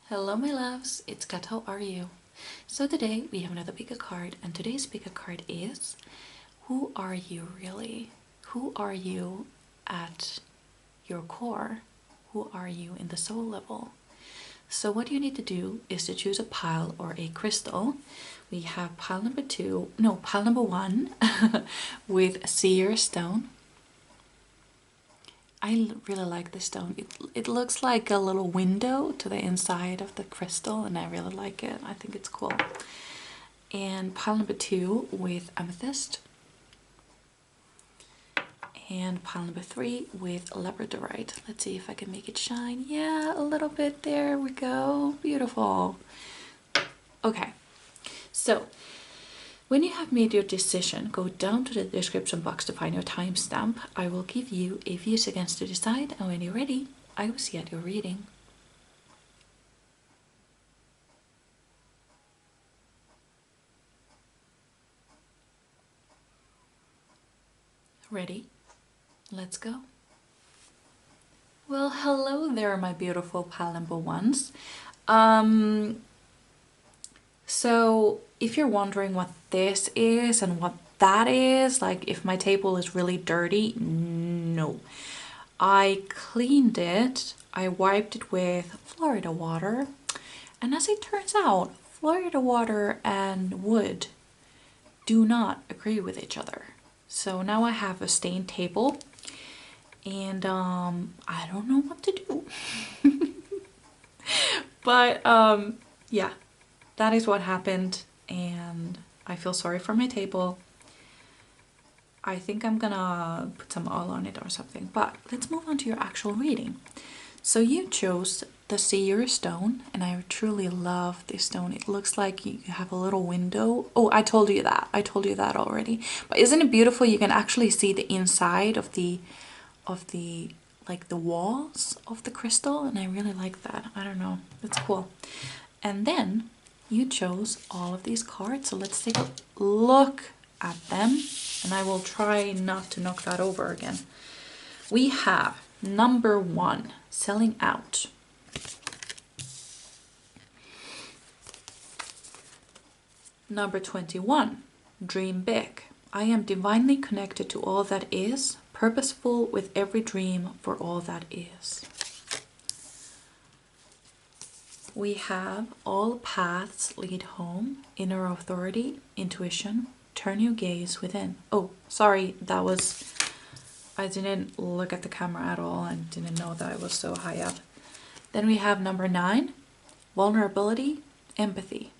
Hello my loves, it's Kat, how are you? So today we have another pick a card, and today's pick a card is who are you really? Who are you at your core? Who are you in the soul level? So what you need to do is to choose a pile or a crystal. We have pile number one with seer stone. I really like this stone. It looks like a little window to the inside of the crystal, and I really like it. I think it's cool. And pile number two with amethyst. And pile number three with labradorite. Let's see if I can make it shine. Yeah, a little bit. There we go. Beautiful. Okay, so when you have made your decision, go down to the description box to find your timestamp. I will give you a few seconds to decide, and when you're ready, I will see at your reading. Ready? Let's go. Well, hello there, my beautiful pile number ones. So if you're wondering what this is and what that is, like if my table is really dirty, no. I cleaned it, I wiped it with Florida water, and as it turns out, Florida water and wood do not agree with each other. So now I have a stained table, and I don't know what to do. But yeah, that is what happened, and I feel sorry for my table. I think I'm gonna put some oil on it or something, but let's move on to your actual reading. So you chose the seer stone, and I truly love this stone. It looks like you have a little window. Oh, I told you that. I told you that already. But isn't it beautiful? You can actually see the inside of the like the walls of the crystal, and I really like that. I don't know. It's cool. And then you chose all of these cards. So let's take a look at them, and I will try not to knock that over again. We have number one, selling out. Number 21, dream big. I am divinely connected to all that is, purposeful with every dream for all that is. We have all paths lead home, inner authority, intuition, turn your gaze within. Oh, sorry, I didn't look at the camera at all and didn't know that I was so high up. Then we have number 9, vulnerability, empathy.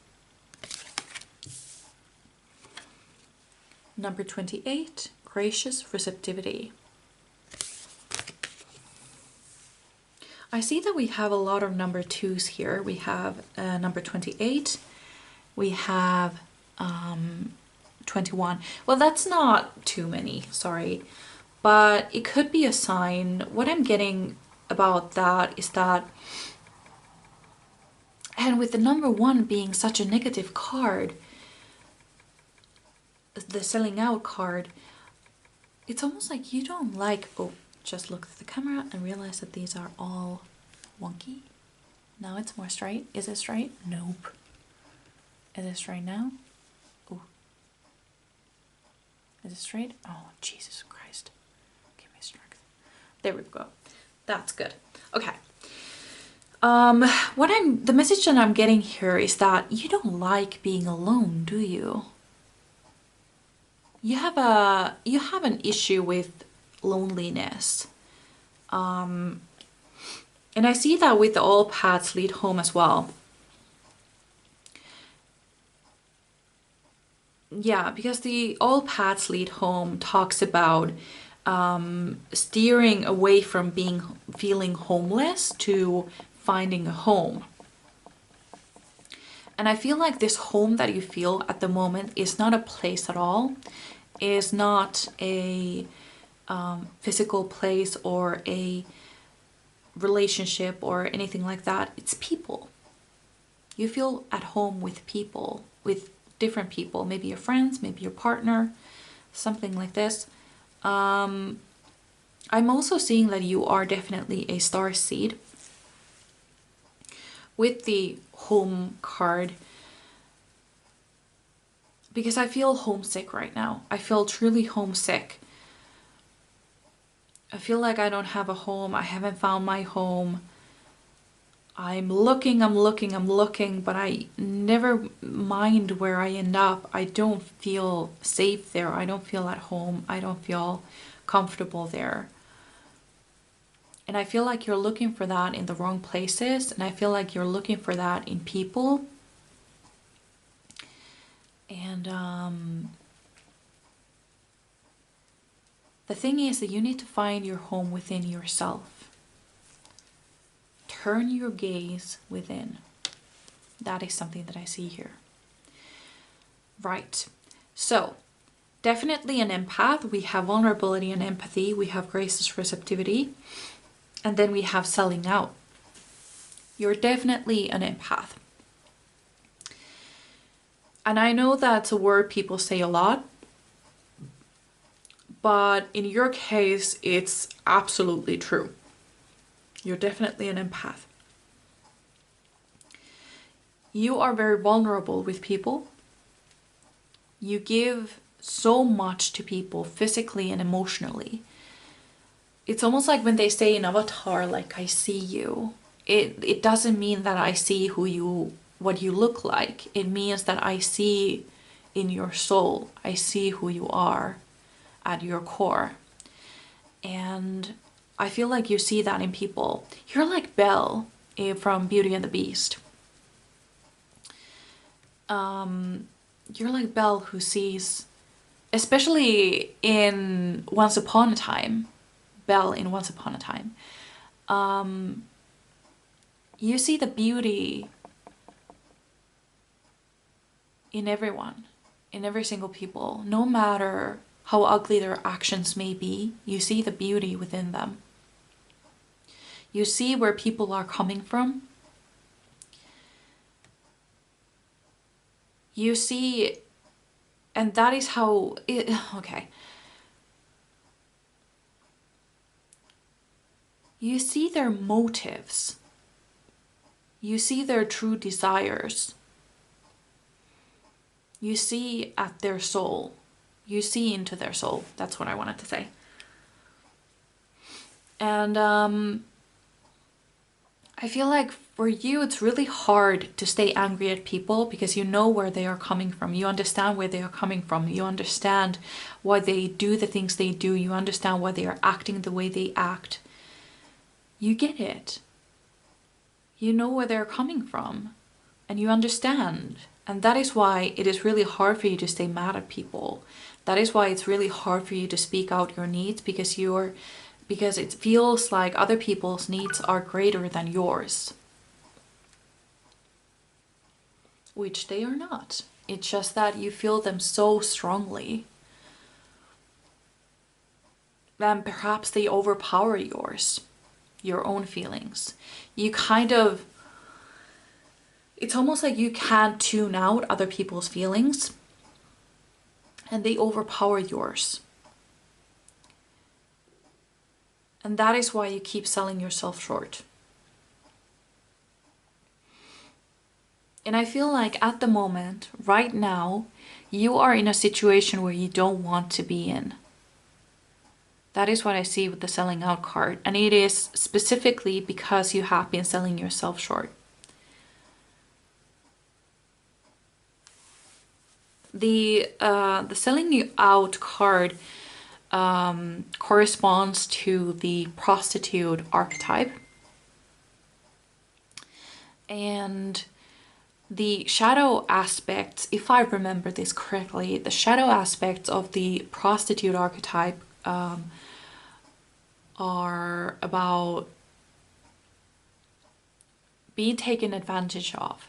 Number 28, gracious receptivity. I see that we have a lot of number 2s here. We have number 28, we have 21. Well, that's not too many, sorry, but it could be a sign. What I'm getting about that is that, and with the number 1 being such a negative card, the selling out card, it's almost like you don't like, oh, just look at the camera and realize that these are all wonky. Now it's more straight. Is it straight? Nope. Is it straight now? Oh. Is it straight? Oh, Jesus Christ. Give me strength. There we go. That's good. Okay. The message that I'm getting here is that you don't like being alone, do you? You have an issue with loneliness. And I see that with the all paths lead home as well. Yeah, because the all paths lead home talks about steering away from feeling homeless to finding a home. And I feel like this home that you feel at the moment is not a place at all. Is not a physical place or a relationship or anything like that. It's people. You feel at home with people, with different people, maybe your friends, maybe your partner, something like this. I'm also seeing that you are definitely a star seed, with the home card, because I feel homesick right now. I feel truly homesick. I feel like I don't have a home. I haven't found my home. I'm looking, but I never mind where I end up. I don't feel safe there. I don't feel at home. I don't feel comfortable there. And I feel like you're looking for that in the wrong places. And I feel like you're looking for that in people. And the thing is that you need to find your home within yourself. Turn your gaze within. That is something that I see here. Right. So, definitely an empath. We have vulnerability and empathy. We have gracious receptivity. And then we have selling out. You're definitely an empath. And I know that's a word people say a lot. But in your case, it's absolutely true. You're definitely an empath. You are very vulnerable with people. You give so much to people physically and emotionally. It's almost like when they say in Avatar, like, I see you. It doesn't mean that I see what you look like. It means that I see in your soul. I see who you are at your core. And I feel like you see that in people. You're like Belle from Beauty and the Beast. You're like Belle who sees, especially in Once Upon a Time, Belle in Once Upon a Time, you see the beauty in everyone, in every single people, no matter how ugly their actions may be. You see the beauty within them. You see where people are coming from. You see, and that is how it, okay. You see their motives. You see their true desires. You see at their soul. You see into their soul. That's what I wanted to say. And I feel like for you, it's really hard to stay angry at people because you know where they are coming from. You understand where they are coming from. You understand why they do the things they do. You understand why they are acting the way they act. You get it. You know where they're coming from. And you understand. And that is why it is really hard for you to stay mad at people. That is why it's really hard for you to speak out your needs, because it feels like other people's needs are greater than yours. Which they are not. It's just that you feel them so strongly. And perhaps they overpower yours, your own feelings. You kind of, it's almost like you can't tune out other people's feelings and they overpower yours. And that is why you keep selling yourself short. And I feel like at the moment, right now, you are in a situation where you don't want to be in. That is what I see with the selling out card. And it is specifically because you have been selling yourself short. The selling you out card corresponds to the prostitute archetype. And the shadow aspects, if I remember this correctly, the shadow aspects of the prostitute archetype are about being taken advantage of.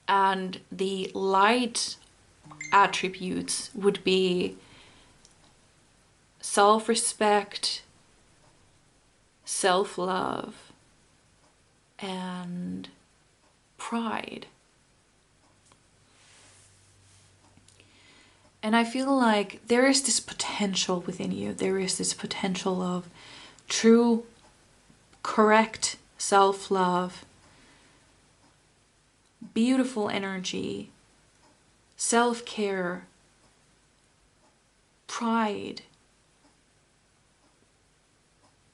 And the light attributes would be self-respect, self-love, and pride. And I feel like there is this potential within you. There is this potential of true, correct self-love, beautiful energy, self-care, pride,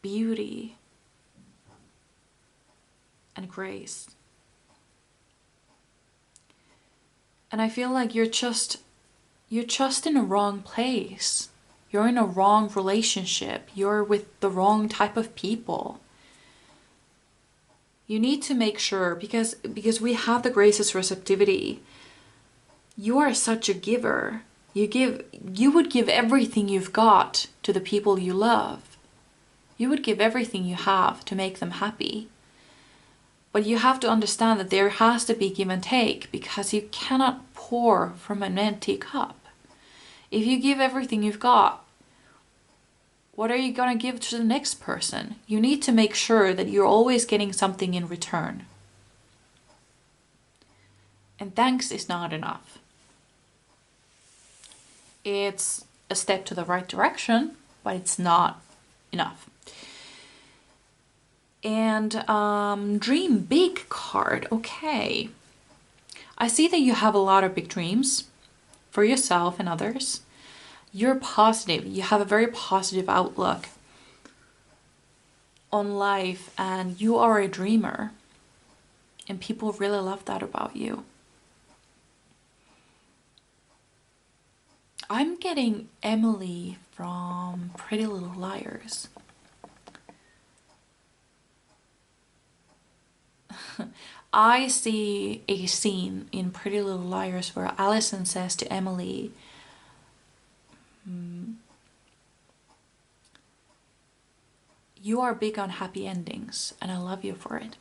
beauty, and grace. And I feel like you're just in a wrong place. You're in a wrong relationship. You're with the wrong type of people. You need to make sure, because we have the grace's receptivity. You are such a giver. You would give everything you've got to the people you love. You would give everything you have to make them happy. But you have to understand that there has to be give and take, because you cannot pour from an empty cup. If you give everything you've got, what are you going to give to the next person? You need to make sure that you're always getting something in return. And thanks is not enough. It's a step to the right direction, but it's not enough. And dream big card. Okay. I see that you have a lot of big dreams for yourself and others. You're positive. You have a very positive outlook on life, and you are a dreamer. And people really love that about you. I'm getting Emily from Pretty Little Liars. I see a scene in Pretty Little Liars where Allison says to Emily, you are big on happy endings and I love you for it.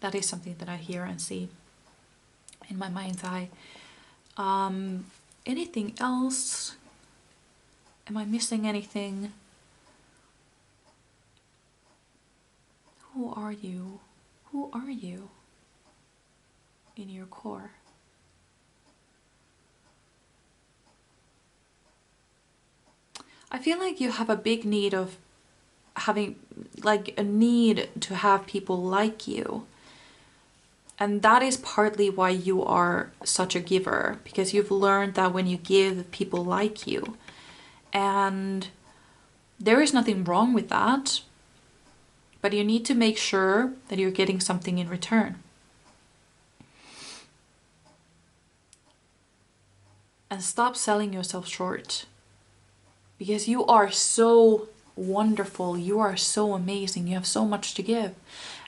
That is something that I hear and see in my mind's eye. Anything else? Am I missing anything? Who are you? Who are you in your core? I feel like you have a big need of having, like, a need to have people like you. And that is partly why you are such a giver, because you've learned that when you give, people like you. And there is nothing wrong with that. But you need to make sure that you're getting something in return. And stop selling yourself short. Because you are so wonderful. You are so amazing. You have so much to give.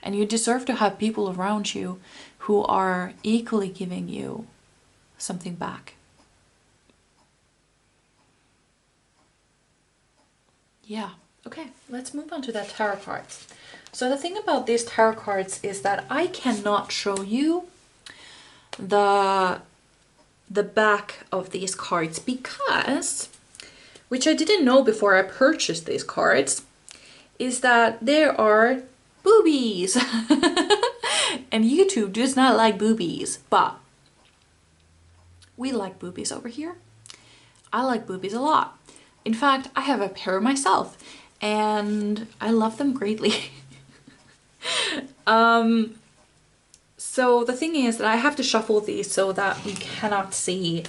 And you deserve to have people around you who are equally giving you something back. Yeah. Okay, let's move on to that tarot cards. So the thing about these tarot cards is that I cannot show you the back of these cards because, which I didn't know before I purchased these cards, is that there are boobies. And YouTube does not like boobies, but we like boobies over here. I like boobies a lot. In fact, I have a pair myself and I love them greatly. So the thing is that I have to shuffle these so that you cannot see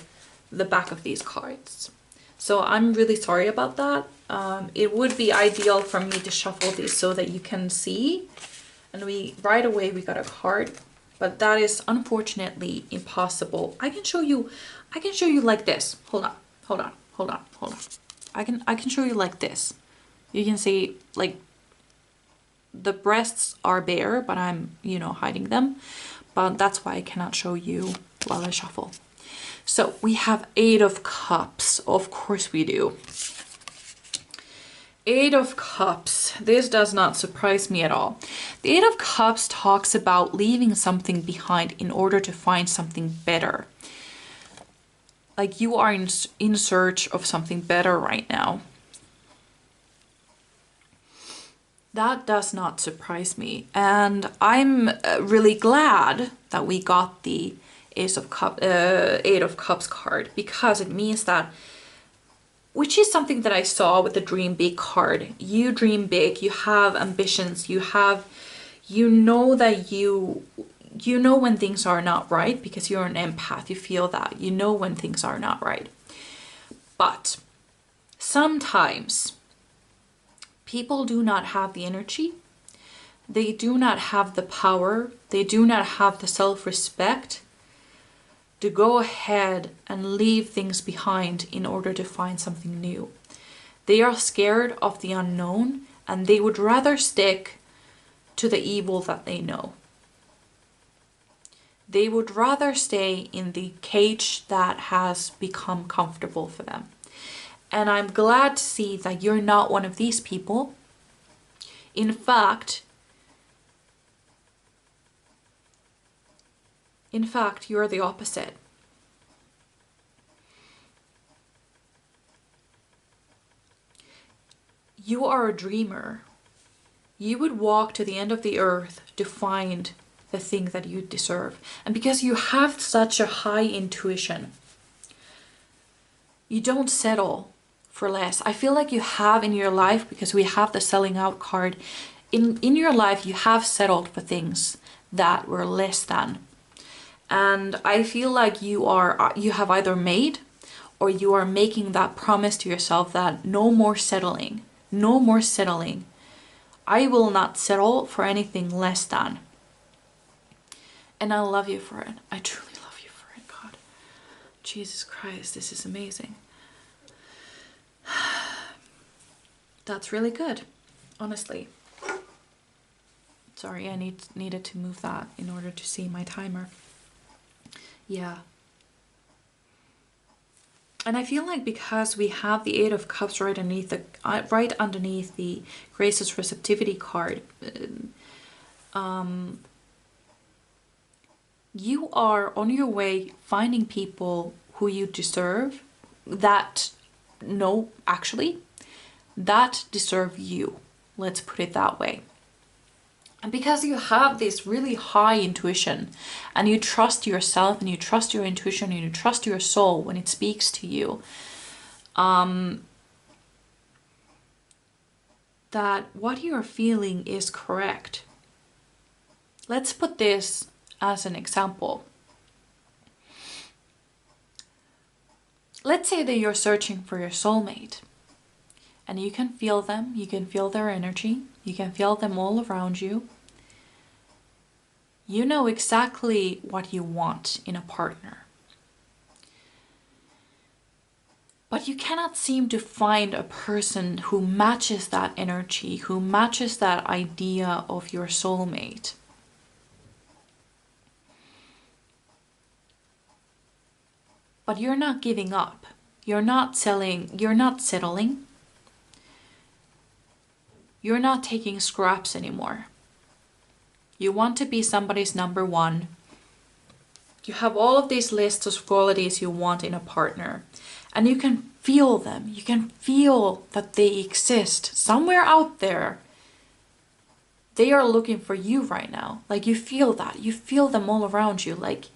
the back of these cards. So I'm really sorry about that. It would be ideal for me to shuffle these so that you can see. And right away we got a card, but that is unfortunately impossible. I can show you like this. Hold on. I can show you like this. You can see, like, the breasts are bare, but I'm, hiding them. But that's why I cannot show you while I shuffle. So we have 8 of Cups. Of course we do. 8 of Cups. This does not surprise me at all. The 8 of Cups talks about leaving something behind in order to find something better. Like you are in search of something better right now. That does not surprise me. And I'm really glad that we got the 8 of Cups card, because it means that, which is something that I saw with the Dream Big card. You dream big, you have ambitions, you you know that you know when things are not right because you're an empath. You feel that. You know when things are not right. But sometimes people do not have the energy. They do not have the power. They do not have the self-respect to go ahead and leave things behind in order to find something new. They are scared of the unknown, and they would rather stick to the evil that they know. They would rather stay in the cage that has become comfortable for them. And I'm glad to see that you're not one of these people. In fact, you're the opposite. You are a dreamer. You would walk to the end of the earth to find the thing that you deserve. And because you have such a high intuition, you don't settle for less. I feel like you have in your life, because we have the selling out card, in your life you have settled for things that were less than. And I feel like you have either made or you are making that promise to yourself that no more settling. No more settling. I will not settle for anything less than. And I love you for it. I truly love you for it, God. Jesus Christ, this is amazing. That's really good, honestly. Sorry, I needed to move that in order to see my timer. Yeah. And I feel like because we have the Eight of Cups right underneath the Grace's Receptivity card, you are on your way finding people who you deserve that deserve you. Let's put it that way. And because you have this really high intuition and you trust yourself and you trust your intuition and you trust your soul when it speaks to you, that what you're feeling is correct. Let's put this as an example. Let's say that you're searching for your soulmate and you can feel them, you can feel their energy, you can feel them all around you. You know exactly what you want in a partner. But you cannot seem to find a person who matches that energy, who matches that idea of your soulmate. But you're not giving up. You're not settling. You're not taking scraps anymore. You want to be somebody's number one. You have all of these lists of qualities you want in a partner. And you can feel them. You can feel that they exist somewhere out there. They are looking for you right now. Like, you feel that. You feel them all around you. Like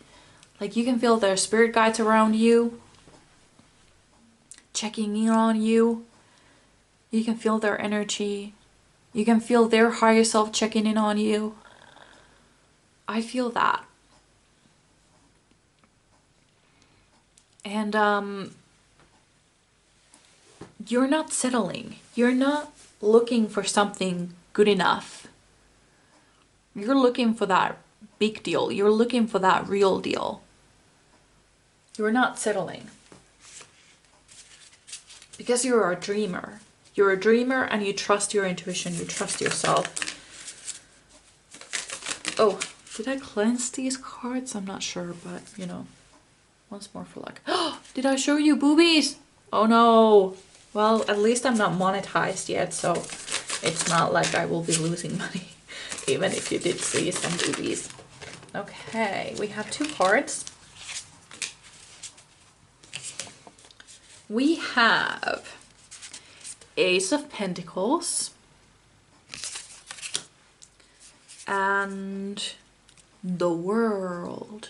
you can feel their spirit guides around you, checking in on you. You can feel their energy. You can feel their higher self checking in on you. I feel that. And you're not settling. You're not looking for something good enough. You're looking for that big deal. You're looking for that real deal. You're not settling. Because you're a dreamer. You're a dreamer and you trust your intuition. You trust yourself. Oh, did I cleanse these cards? I'm not sure, but you know, once more for luck. Oh, did I show you boobies? Oh no. Well, at least I'm not monetized yet, so it's not like I will be losing money, even if you did see some boobies. Okay, we have two cards. We have Ace of Pentacles and the World.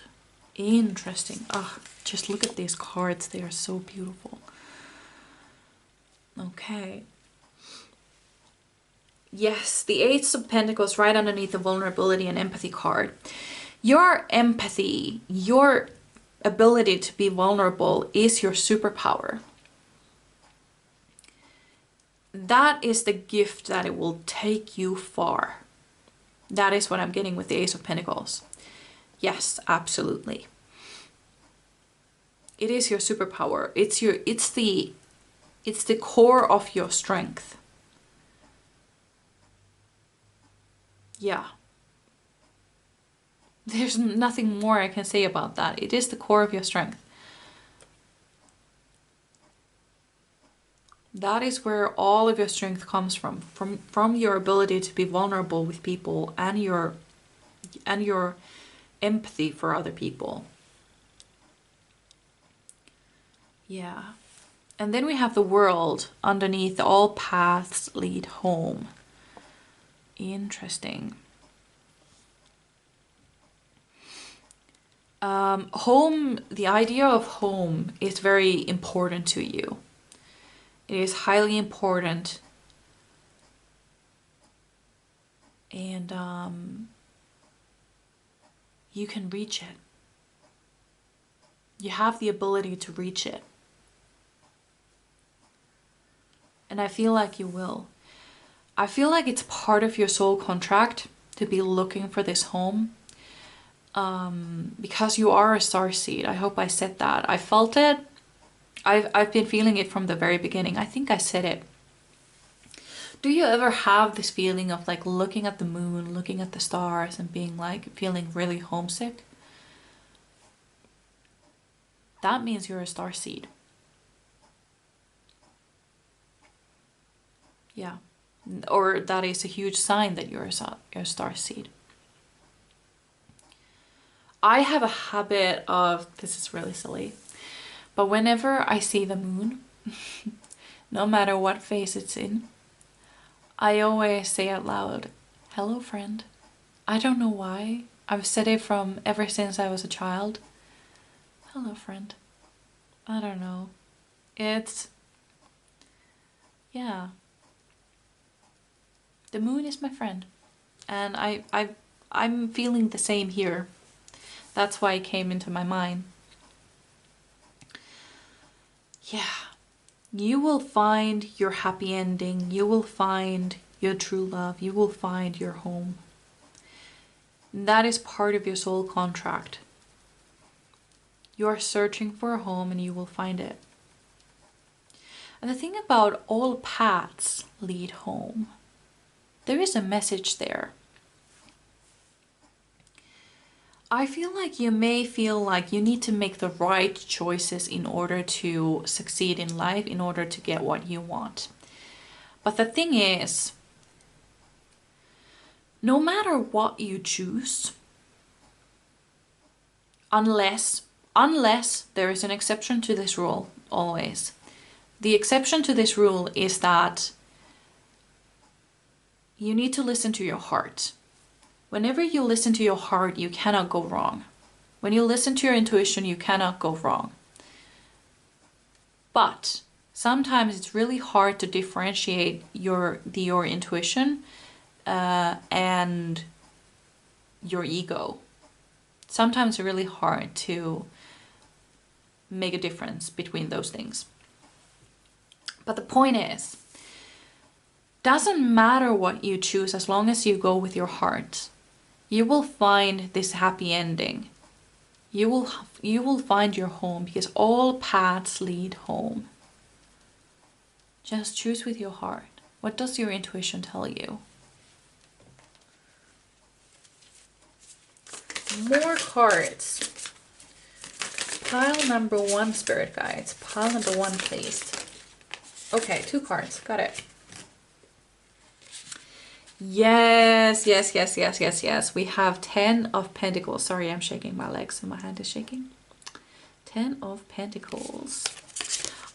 Interesting. Ah, just look at these cards. They are so beautiful. Okay. Yes, the Ace of Pentacles right underneath the vulnerability and empathy card. Your empathy, your ability to be vulnerable is your superpower. That is the gift that it will take you far. That is what I'm getting with the Ace of Pentacles. Yes, absolutely. It is your superpower. It's the core of your strength. Yeah. There's nothing more I can say about that. It is the core of your strength. That is where all of your strength comes from your ability to be vulnerable with people and your empathy for other people. Yeah. And then we have the World underneath, all paths lead home. Interesting. Home, the idea of home is very important to you. It is highly important. And you can reach it. You have the ability to reach it. And I feel like you will. I feel like it's part of your soul contract to be looking for this home. Because you are a starseed. I hope I said that. I felt it. I've been feeling it from the very beginning. I think I said it. Do you ever have this feeling of like looking at the moon, looking at the stars and being like feeling really homesick? That means you're a starseed. Yeah. Or that is a huge sign that you're a starseed. I have a habit of, this is really silly, but whenever I see the moon, no matter what phase it's in, I always say out loud, "Hello, friend." I don't know why. I've said it from ever since I was a child. Hello, friend. I don't know. It's, yeah. The moon is my friend. And I'm feeling the same here. That's why it came into my mind. Yeah. You will find your happy ending. You will find your true love. You will find your home. That is part of your soul contract. You are searching for a home and you will find it. And the thing about all paths lead home, there is a message there. I feel like you may feel like you need to make the right choices in order to succeed in life, in order to get what you want. But the thing is, no matter what you choose, unless there is an exception to this rule, always. The exception to this rule is that you need to listen to your heart. Whenever you listen to your heart, you cannot go wrong. When you listen to your intuition, you cannot go wrong. But sometimes it's really hard to differentiate your intuition and your ego. Sometimes it's really hard to make a difference between those things. But the point is, doesn't matter what you choose as long as you go with your heart. You will find this happy ending. You will find your home because all paths lead home. Just choose with your heart. What does your intuition tell you? More cards. Pile number 1, spirit guides. Pile number 1, please. Okay, 2 cards. Got it. Yes. We have 10 of Pentacles. Sorry, I'm shaking my legs and my hand is shaking. 10 of Pentacles.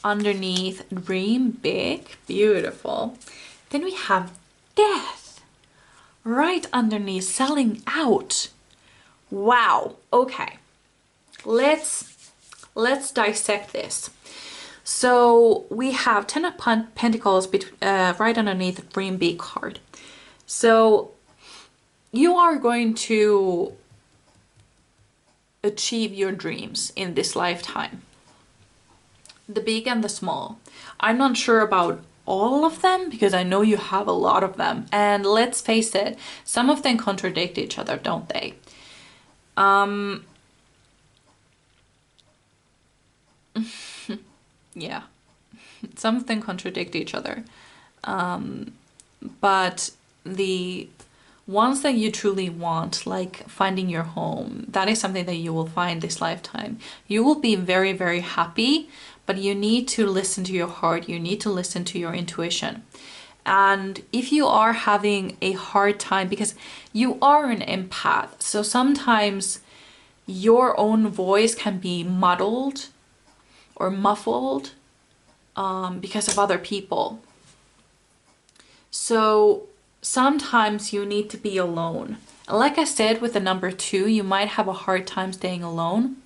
Underneath, dream big. Beautiful. Then we have Death. Right underneath, selling out. Wow. Okay. Let's dissect this. So we have 10 of Pentacles right underneath the dream big card. So you are going to achieve your dreams in this lifetime, the big and the small. I'm not sure about all of them because I know you have a lot of them, and let's face it, some of them contradict each other, don't they? Yeah, some of them contradict each other, but the ones that you truly want, like finding your home, that is something that you will find this lifetime. You will be very, very happy, but you need to listen to your heart. You need to listen to your intuition. And if you are having a hard time, because you are an empath, so sometimes your own voice can be muddled or muffled because of other people. So sometimes you need to be alone. Like I said, with the number 2, you might have a hard time staying alone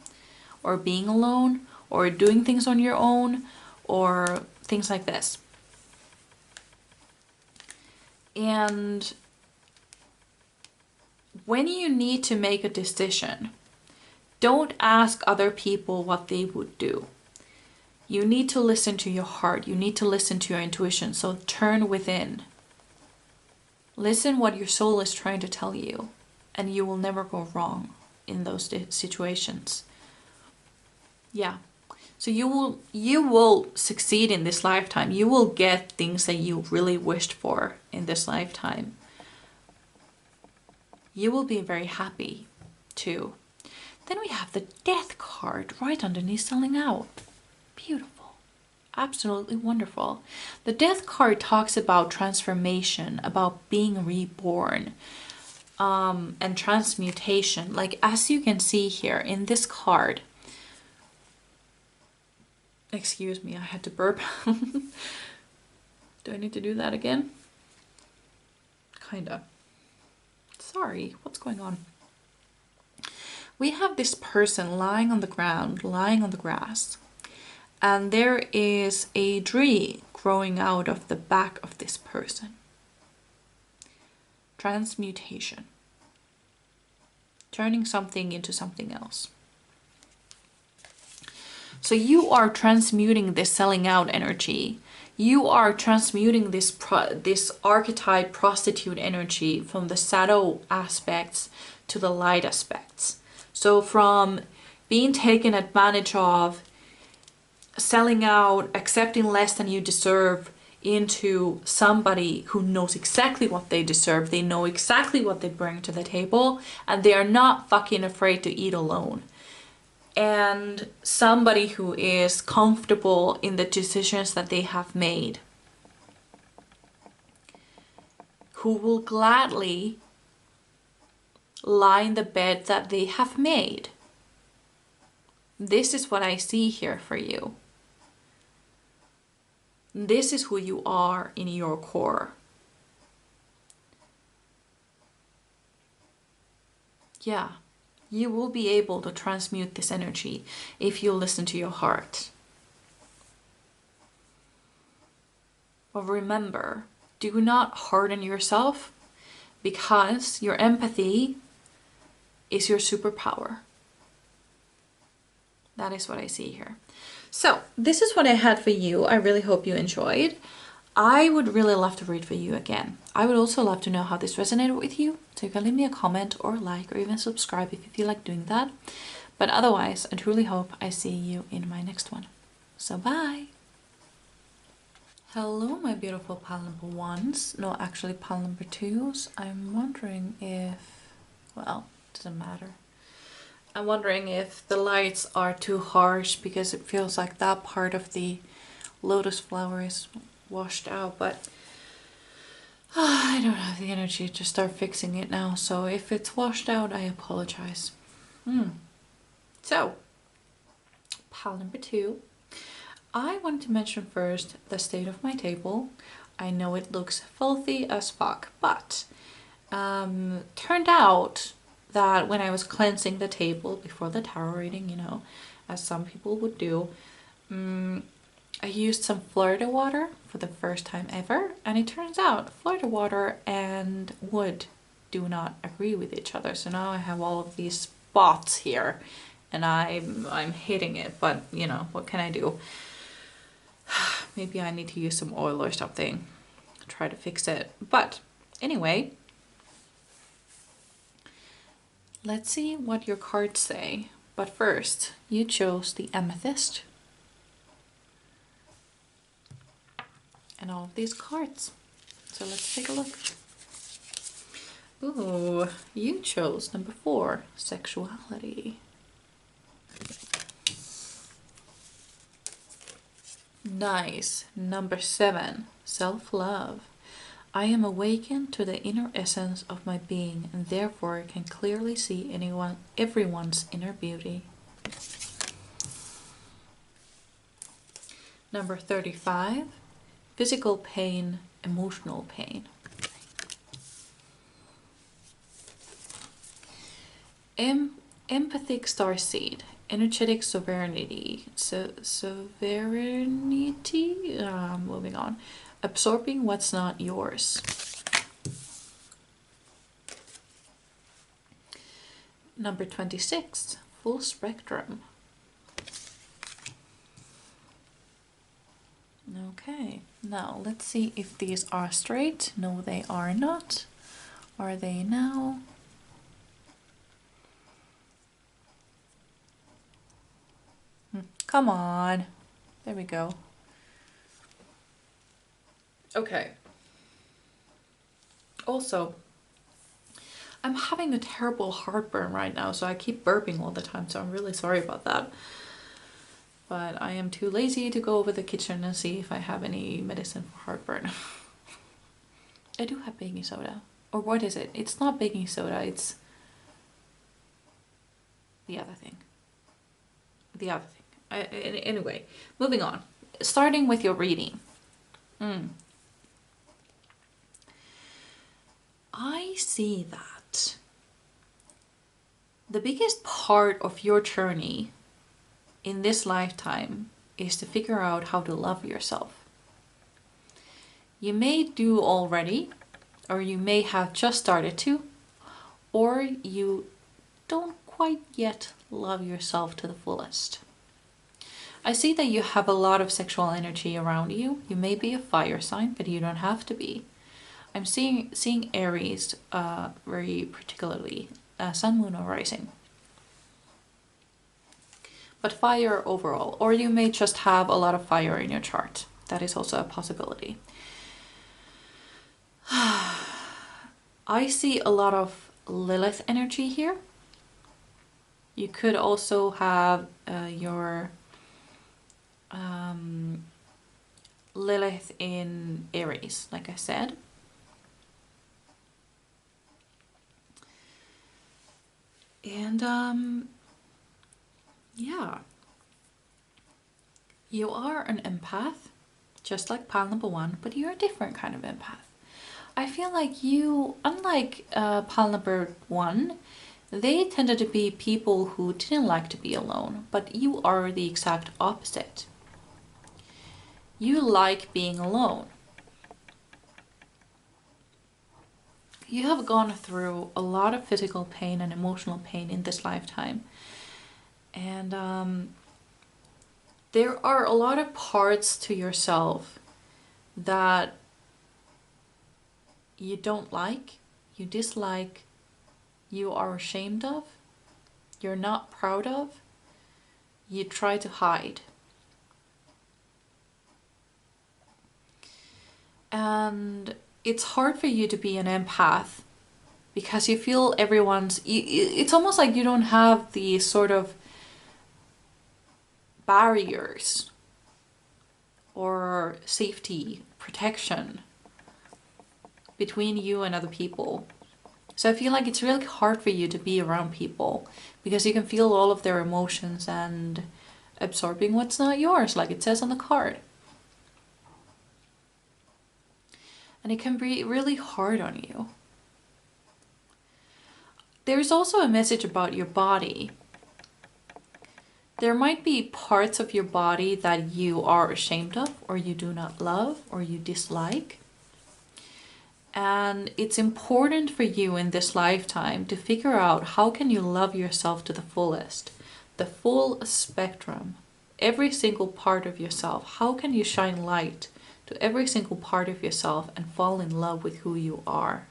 or being alone or doing things on your own or things like this. And when you need to make a decision, don't ask other people what they would do. You need to listen to your heart. You need to listen to your intuition. So turn within. Listen what your soul is trying to tell you, and you will never go wrong in those situations. Yeah. So you will succeed in this lifetime. You will get things that you really wished for in this lifetime. You will be very happy too. Then we have the Death card right underneath selling out. Beautiful. Absolutely wonderful. The Death card talks about transformation, about being reborn, and transmutation. Like, as you can see here in this card, excuse me, I had to burp. Do I need to do that again? Kinda. Sorry, what's going on? We have this person lying on the ground, lying on the grass. And there is a tree growing out of the back of this person. Transmutation. Turning something into something else. So you are transmuting this selling out energy. You are transmuting this archetype prostitute energy from the shadow aspects to the light aspects. So from being taken advantage of, selling out, accepting less than you deserve, into somebody who knows exactly what they deserve. They know exactly what they bring to the table, and they are not fucking afraid to eat alone. And somebody who is comfortable in the decisions that they have made, who will gladly lie in the bed that they have made. This is what I see here for you. This is who you are in your core. Yeah, you will be able to transmute this energy if you listen to your heart. But remember, do not harden yourself, because your empathy is your superpower. That is what I see here. So this is what I had for you. I really hope you enjoyed. I would really love to read for you again. I would also love to know how this resonated with you. So you can leave me a comment or like or even subscribe if you feel like doing that. But otherwise, I truly hope I see you in my next one. So bye. Hello, my beautiful pile number 1s. No, actually pile number 2s. I'm wondering if, well, it doesn't matter. I'm wondering if the lights are too harsh because it feels like that part of the lotus flower is washed out, but I don't have the energy to start fixing it now. So if it's washed out, I apologize. So, pile number 2. I want to mention first the state of my table. I know it looks filthy as fuck, but turned out that when I was cleansing the table before the tarot reading, you know, as some people would do, I used some Florida water for the first time ever, and it turns out Florida water and wood do not agree with each other. So now I have all of these spots here, and I'm hating it. But you know, what can I do? Maybe I need to use some oil or something, try to fix it. But anyway, let's see what your cards say. But first, you chose the amethyst and all of these cards. So let's take a look. Ooh, you chose number 4, sexuality. Nice. Number 7, self-love. I am awakened to the inner essence of my being and therefore can clearly see everyone's inner beauty. Number 35, physical pain, emotional pain. Empathic starseed, energetic sovereignty. Sovereignty. Moving on. Absorbing what's not yours. Number 26, full spectrum. Okay, now let's see if these are straight. No, they are not. Are they now? Come on. There we go. Okay. Also, I'm having a terrible heartburn right now, so I keep burping all the time, so I'm really sorry about that. But I am too lazy to go over the kitchen and see if I have any medicine for heartburn. I do have baking soda. Or what is it? It's not baking soda, it's the other thing. The other thing. Anyway, moving on. Starting with your reading. I see that the biggest part of your journey in this lifetime is to figure out how to love yourself. You may do already, or you may have just started to, or you don't quite yet love yourself to the fullest. I see that you have a lot of sexual energy around you. You may be a fire sign, but you don't have to be. I'm seeing Aries very particularly, sun, moon, or rising. But fire overall, or you may just have a lot of fire in your chart. That is also a possibility. I see a lot of Lilith energy here. You could also have your Lilith in Aries, like I said. And yeah, you are an empath, just like pile number 1, but you're a different kind of empath. I feel like you, unlike pile number 1, they tended to be people who didn't like to be alone, but you are the exact opposite. You like being alone. You have gone through a lot of physical pain and emotional pain in this lifetime. And there are a lot of parts to yourself that you don't like, you dislike, you are ashamed of, you're not proud of, you try to hide. And it's hard for you to be an empath because you feel it's almost like you don't have the sort of barriers or safety, protection between you and other people. So I feel like it's really hard for you to be around people because you can feel all of their emotions and absorbing what's not yours, like it says on the card. And it can be really hard on you. There's also a message about your body. There might be parts of your body that you are ashamed of, or you do not love, or you dislike. And it's important for you in this lifetime to figure out how can you love yourself to the fullest, the full spectrum, every single part of yourself. How can you shine light to every single part of yourself and fall in love with who you are?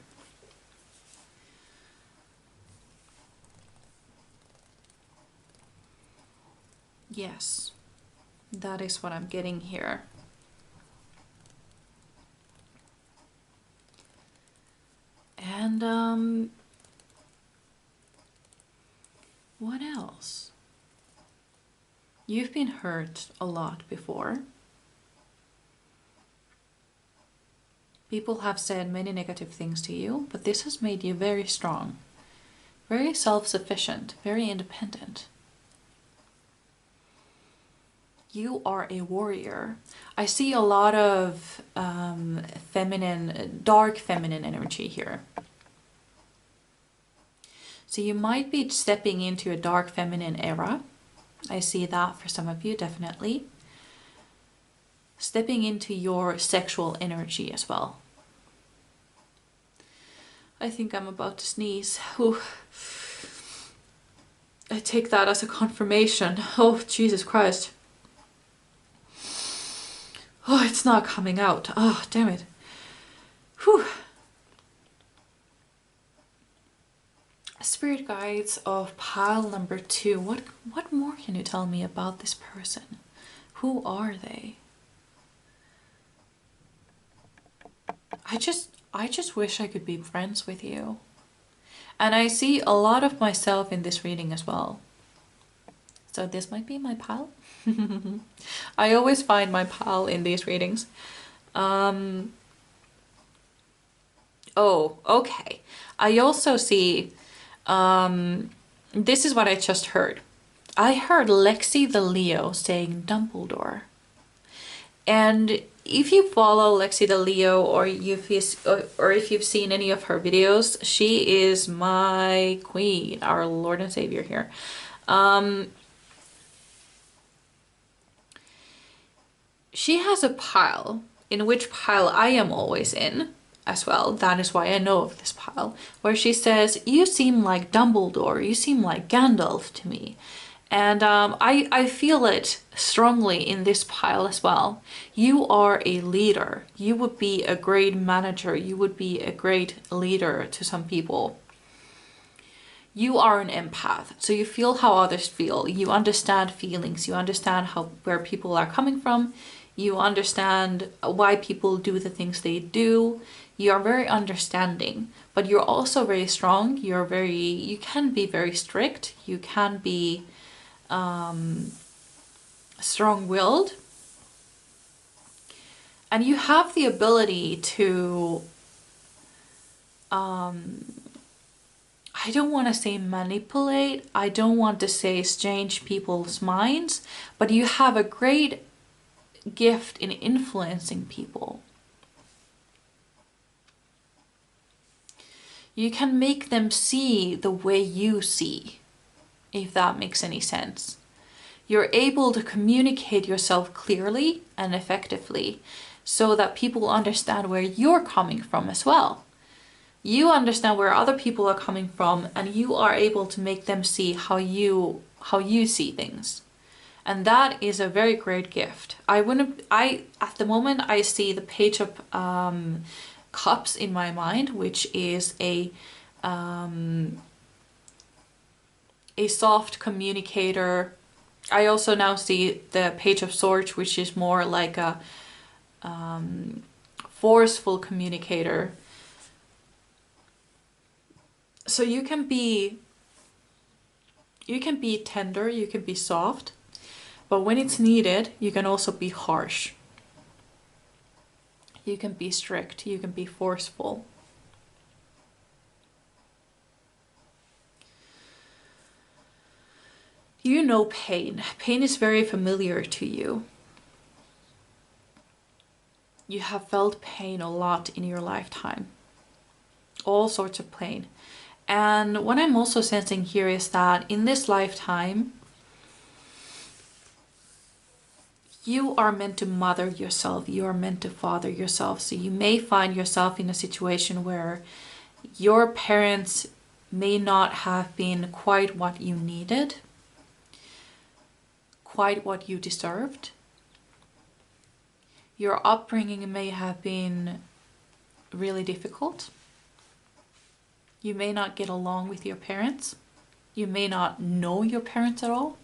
Yes, that is what I'm getting here. And what else? You've been hurt a lot before. People have said many negative things to you, but this has made you very strong, very self-sufficient, very independent. You are a warrior. I see a lot of feminine, dark feminine energy here. So you might be stepping into a dark feminine era. I see that for some of you, definitely. Stepping into your sexual energy as well. I think I'm about to sneeze. Ooh. I take that as a confirmation. Oh, Jesus Christ. Oh, it's not coming out. Oh, damn it. Whew. Spirit guides of pile number 2. What more can you tell me about this person? Who are they? I just wish I could be friends with you. And I see a lot of myself in this reading as well. So this might be my pal. I always find my pal in these readings. Oh, okay. I also see, this is what I just heard. I heard Lexi the Leo saying Dumbledore. And if you follow Lexi the Leo, or if you've seen any of her videos, she is my queen, our Lord and Savior here. She has a pile, in which pile I am always in as well. That is why I know of this pile, where she says, you seem like Dumbledore, you seem like Gandalf to me. And I feel it strongly in this pile as well. You are a leader. You would be a great manager. You would be a great leader to some people. You are an empath, so you feel how others feel. You understand feelings. You understand where people are coming from. You understand why people do the things they do. You are very understanding, but you're also very strong. You can be very strict. You can be strong-willed. And you have the ability to, I don't want to say manipulate, I don't want to say change people's minds, but you have a great gift in influencing people. You can make them see the way you see, if that makes any sense. You're able to communicate yourself clearly and effectively so that people understand where you're coming from as well. You understand where other people are coming from, and you are able to make them see how you see things. And that is a very great gift. At the moment I see the Page of Cups in my mind, which is a soft communicator. I also now see the Page of Swords, which is more like a forceful communicator. So you can be tender, you can be soft, but when it's needed, you can also be harsh. You can be strict, you can be forceful. You know pain. Pain is very familiar to you. You have felt pain a lot in your lifetime. All sorts of pain. And what I'm also sensing here is that in this lifetime, You are meant to mother yourself. You are meant to father yourself. So you may find yourself in a situation where your parents may not have been quite what you needed, quite what you deserved. Your upbringing may have been really difficult. You may not get along with your parents. You may not know your parents at all.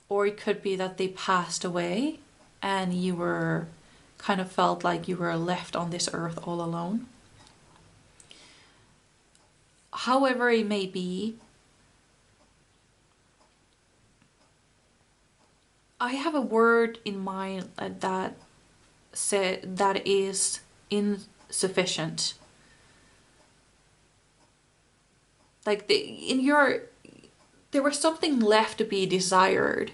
Or it could be that they passed away and you were kind of felt like you were left on this earth all alone. However it may be, I have a word in mind that is insufficient. Like there was something left to be desired.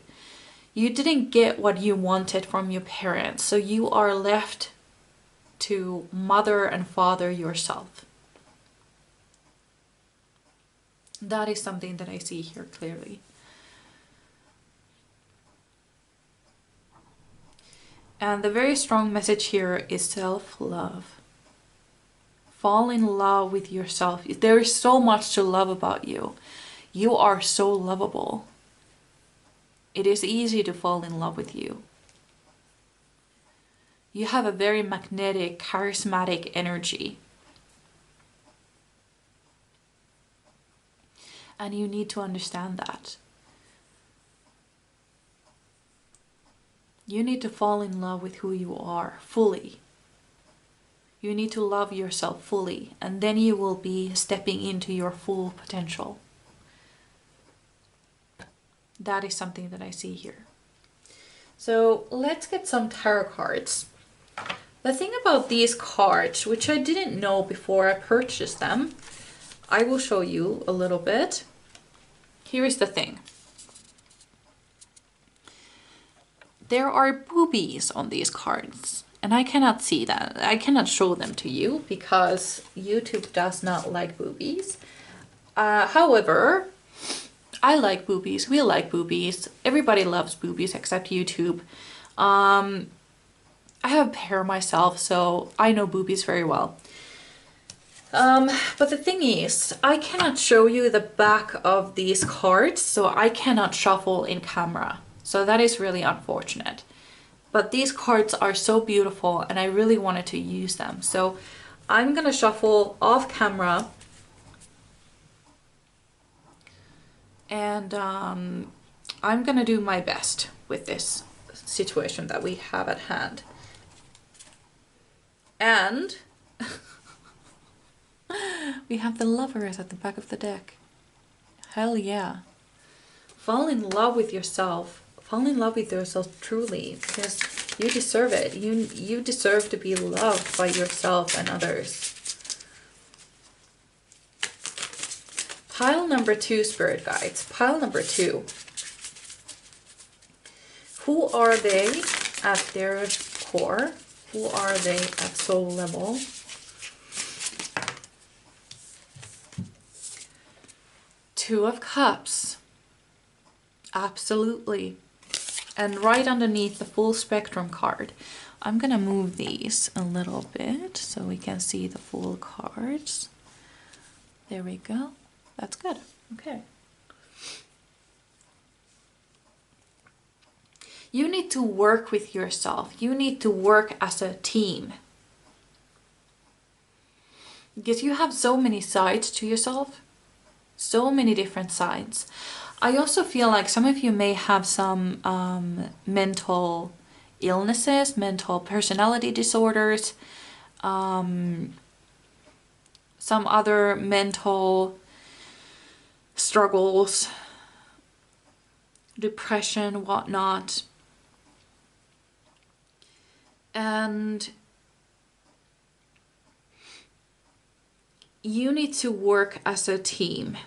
You didn't get what you wanted from your parents, so you are left to mother and father yourself. That is something that I see here clearly. And the very strong message here is self-love. Fall in love with yourself. There is so much to love about you. You are so lovable. It is easy to fall in love with you. You have a very magnetic, charismatic energy. And you need to understand that. You need to fall in love with who you are fully. You need to love yourself fully, and then you will be stepping into your full potential. That is something that I see here. So let's get some tarot cards. The thing about these cards, which I didn't know before I purchased them, I will show you a little bit. Here is the thing. There are boobies on these cards, and I cannot see that. I cannot show them to you because YouTube does not like boobies. However, I like boobies. We like boobies. Everybody loves boobies except YouTube. I have a pair myself, so I know boobies very well. But the thing is, I cannot show you the back of these cards, so I cannot shuffle in camera. So that is really unfortunate. But these cards are so beautiful and I really wanted to use them. So I'm gonna shuffle off camera. And I'm gonna do my best with this situation that we have at hand. And we have the Lovers at the back of the deck. Hell yeah. Fall in love with yourself. Fall in love with yourself truly, because you deserve it. You deserve to be loved by yourself and others. Pile number 2, Spirit Guides. Pile number 2. Who are they at their core? Who are they at soul level? Two of Cups. Absolutely. And right underneath the full spectrum card. I'm gonna move these a little bit so we can see the full cards. There we go. That's good. Okay. You need to work with yourself. You need to work as a team. Because you have so many sides to yourself. So many different sides. I also feel like some of you may have some mental illnesses, mental personality disorders, some other mental struggles, depression, whatnot. And you need to work as a team.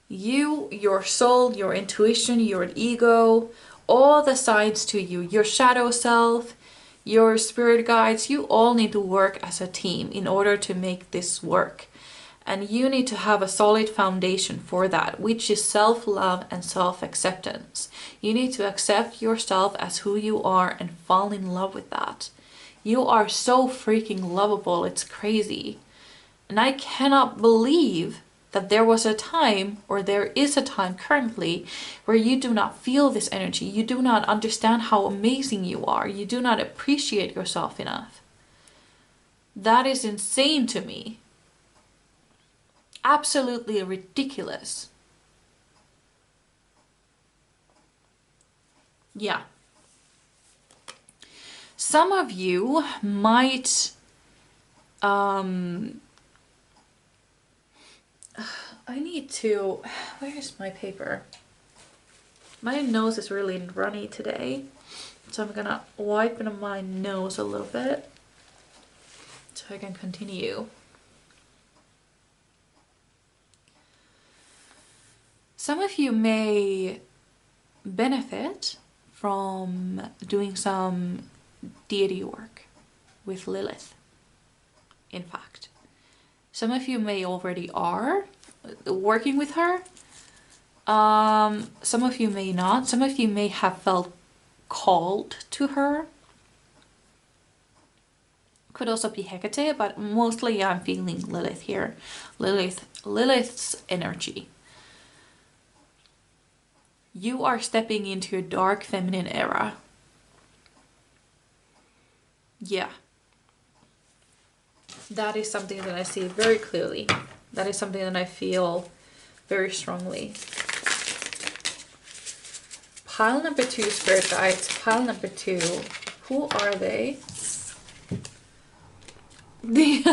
You, your soul, your intuition, your ego, all the sides to you, your shadow self, your spirit guides, you all need to work as a team in order to make this work. And you need to have a solid foundation for that, which is self-love and self-acceptance. You need to accept yourself as who you are and fall in love with that. You are so freaking lovable, it's crazy. And I cannot believe that there was a time, or there is a time currently, where you do not feel this energy. You do not understand how amazing you are. You do not appreciate yourself enough. That is insane to me. Absolutely ridiculous. Yeah. Some of you might I need to, where's my paper? My nose is really runny today, so I'm gonna wipe my nose a little bit so I can continue. Some of you may benefit from doing some deity work with Lilith. In fact, some of you may already are working with her. Some of you may not. Some of you may have felt called to her. Could also be Hecate, but mostly I'm feeling Lilith here. Lilith's energy. You are stepping into a dark feminine era. Yeah. That is something that I see very clearly. That is something that I feel very strongly. Pile number 2, spirit guides. Pile number 2. Who are they? The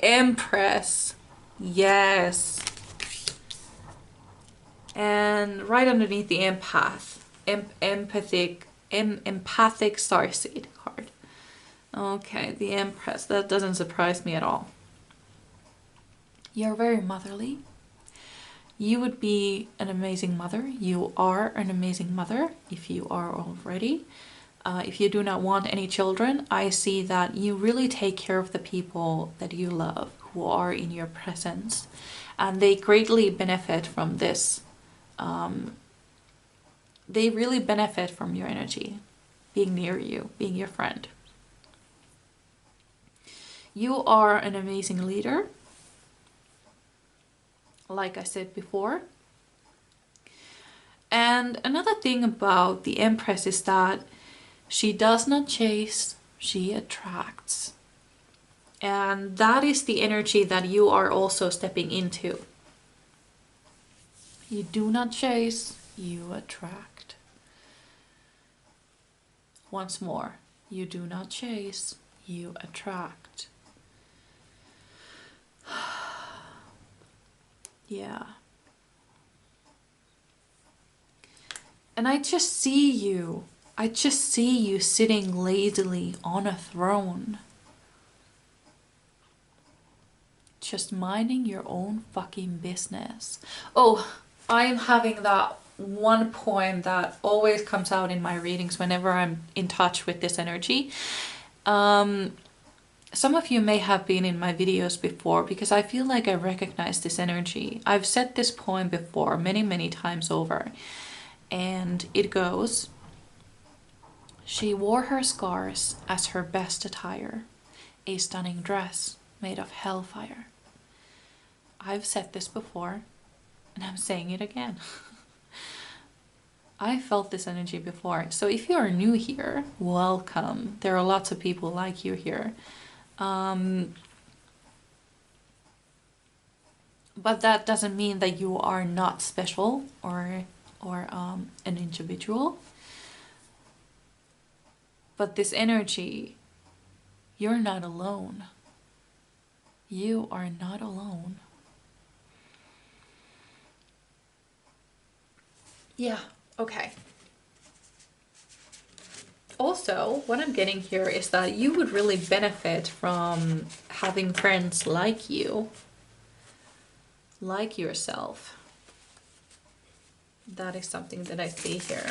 Empress. Yes. And right underneath the empath. Empathic starseed card. Okay, the Empress. That doesn't surprise me at all. You're very motherly. You would be an amazing mother. You are an amazing mother if you are already. If you do not want any children, I see that you really take care of the people that you love who are in your presence. And they greatly benefit from this. They really benefit from your energy, being near you, being your friend. You are an amazing leader, like I said before. And another thing about the Empress is that she does not chase, she attracts. And that is the energy that you are also stepping into. You do not chase, you attract. Once more, you do not chase, you attract. Yeah. And I just see you sitting lazily on a throne. Just minding your own fucking business. Oh, I am having that one poem that always comes out in my readings whenever I'm in touch with this energy. Some of you may have been in my videos before because I feel like I recognize this energy. I've said this poem before many times over. And it goes, she wore her scars as her best attire, a stunning dress made of hellfire. I've said this before, and I'm saying it again. I felt this energy before. So if you are new here, welcome. There are lots of people like you here. But that doesn't mean that you are not special or an individual. But this energy, you're not alone. You are not alone. Yeah, okay. Also, what I'm getting here is that you would really benefit from having friends like you, like yourself. That is something that I see here.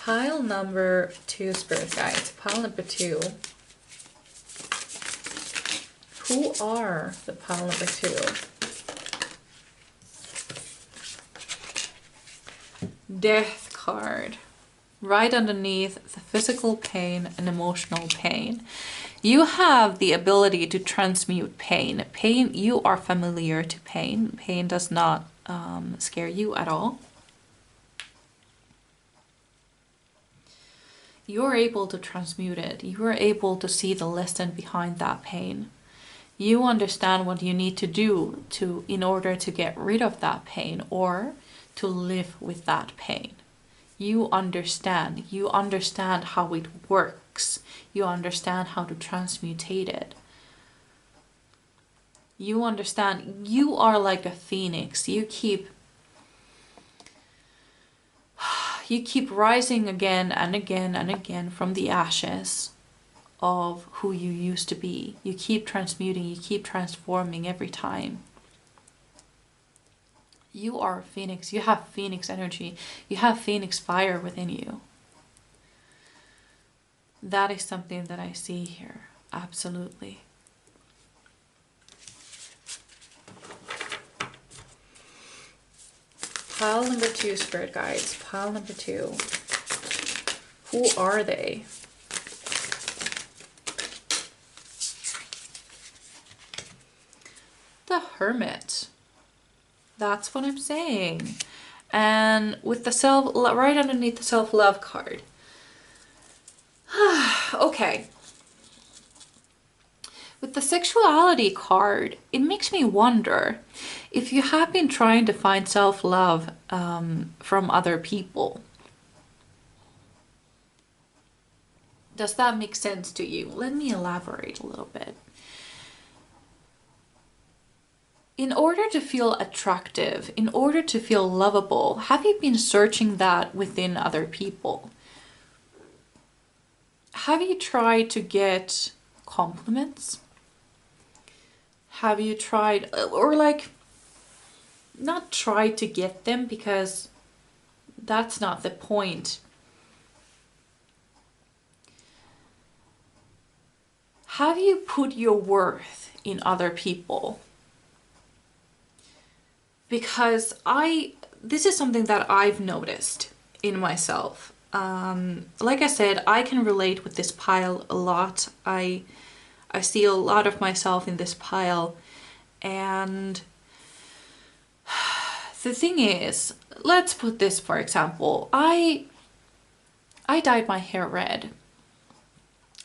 Pile number 2, spirit guides. Pile number 2. Who are the pile number 2? Death card. Right underneath the physical pain and emotional pain. You have the ability to transmute pain. Pain, you are familiar to pain. Pain does not scare you at all. You're able to transmute it. You are able to see the lesson behind that pain. You understand what you need to do in order to get rid of that pain or to live with that pain. You understand how it works. You understand how to transmutate it. You understand, you are like a phoenix. You keep rising again and again and again from the ashes of who you used to be. You keep transmuting, you keep transforming every time. You are a phoenix. You have phoenix energy. You have phoenix fire within you. That is something that I see here. Absolutely. Pile number 2, spirit guides. Pile number 2. Who are they? The Hermit. That's what I'm saying. And with the right underneath the self-love card. Okay. With the sexuality card, it makes me wonder if you have been trying to find self-love from other people. Does that make sense to you? Let me elaborate a little bit. In order to feel attractive, in order to feel lovable, have you been searching that within other people? Have you tried to get compliments? Have you tried, or like, not tried to get them, because that's not the point. Have you put your worth in other people? Because this is something that I've noticed in myself. Like I said, I can relate with this pile a lot. I see a lot of myself in this pile. And the thing is, let's put this for example. I dyed my hair red.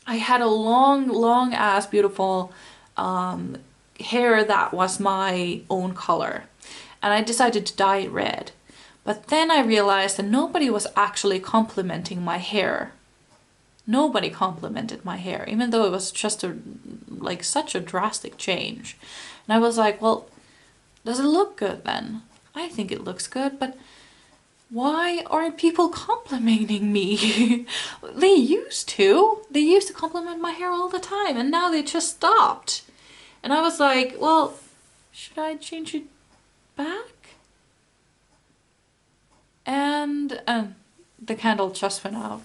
I had a long ass beautiful hair that was my own color. And I decided to dye it red. But then I realized that nobody was actually complimenting my hair. Nobody complimented my hair, even though it was just such a drastic change. And I was like, well, does it look good then? I think it looks good, but why aren't people complimenting me? They used to. They used to compliment my hair all the time, and now they just stopped. And I was like, well, should I change it back? And the candle just went out.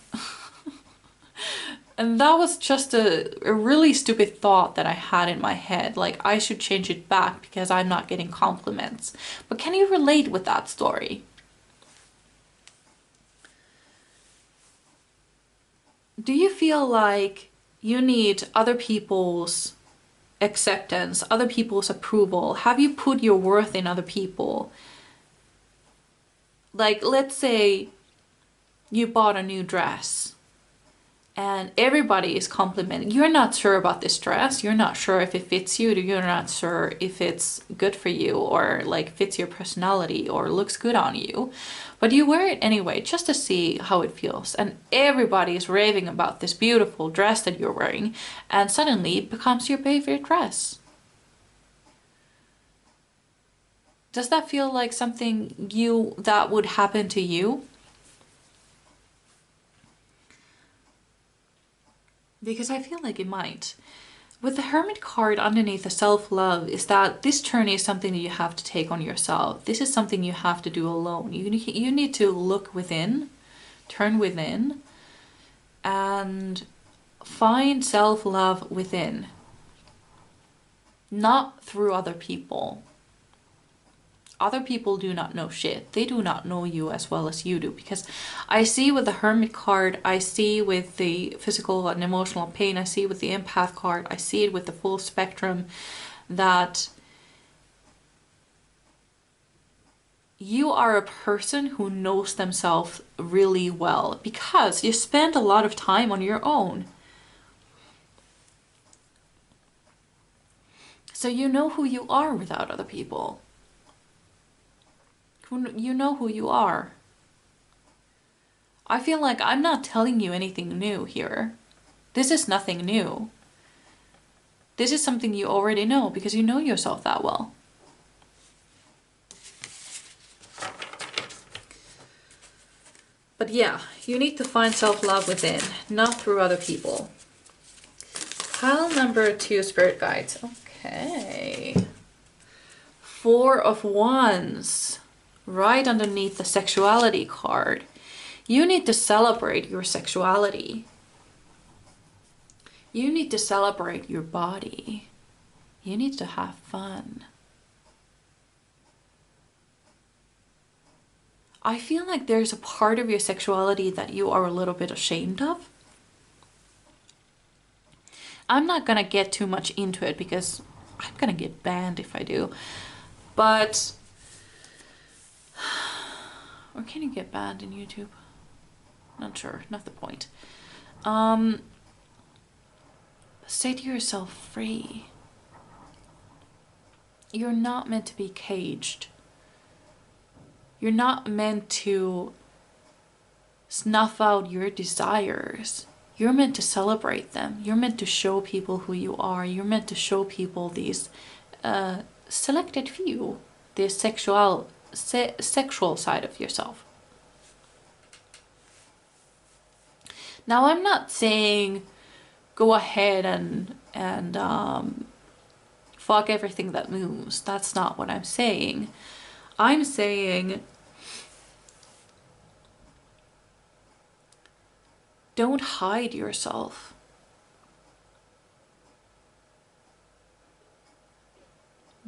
And that was just a really stupid thought that I had in my head. Like, I should change it back because I'm not getting compliments. But can you relate with that story? Do you feel like you need other people's acceptance, other people's approval? Have you put your worth in other people? Like, let's say you bought a new dress and everybody is complimenting. You're not sure about this dress. You're not sure if it fits you. You're not sure if it's good for you or like fits your personality or looks good on you. But you wear it anyway just to see how it feels. And everybody is raving about this beautiful dress that you're wearing. And suddenly it becomes your favorite dress. Does that feel like something that would happen to you? Because I feel like it might. With the Hermit card underneath the self-love is that this journey is something that you have to take on yourself. This is something you have to do alone. You need to look within, turn within, and find self-love within. not through other people. Other people do not know shit. They do not know you as well as you do, because I see with the Hermit card, I see with the physical and emotional pain, I see with the Empath card, I see it with the full spectrum, that you are a person who knows themselves really well because you spend a lot of time on your own. So you know who you are without other people. You know who you are. I feel like I'm not telling you anything new here. This is nothing new. This is something you already know because you know yourself that well. But yeah, you need to find self-love within, not through other people. Pile number 2, Spirit Guides. Okay. 4 of Wands. Right underneath the sexuality card. You need to celebrate your sexuality. You need to celebrate your body. You need to have fun. I feel like there's a part of your sexuality that you are a little bit ashamed of. I'm not gonna get too much into it because I'm gonna get banned if I do. But or can you get banned in YouTube? Not sure, not the point. Say to yourself, free. You're not meant to be caged. You're not meant to snuff out your desires. You're meant to celebrate them. You're meant to show people who you are. You're meant to show people these selected few, the sexual side of yourself. Now, I'm not saying go ahead and fuck everything that moves. That's not what I'm saying. I'm saying don't hide yourself.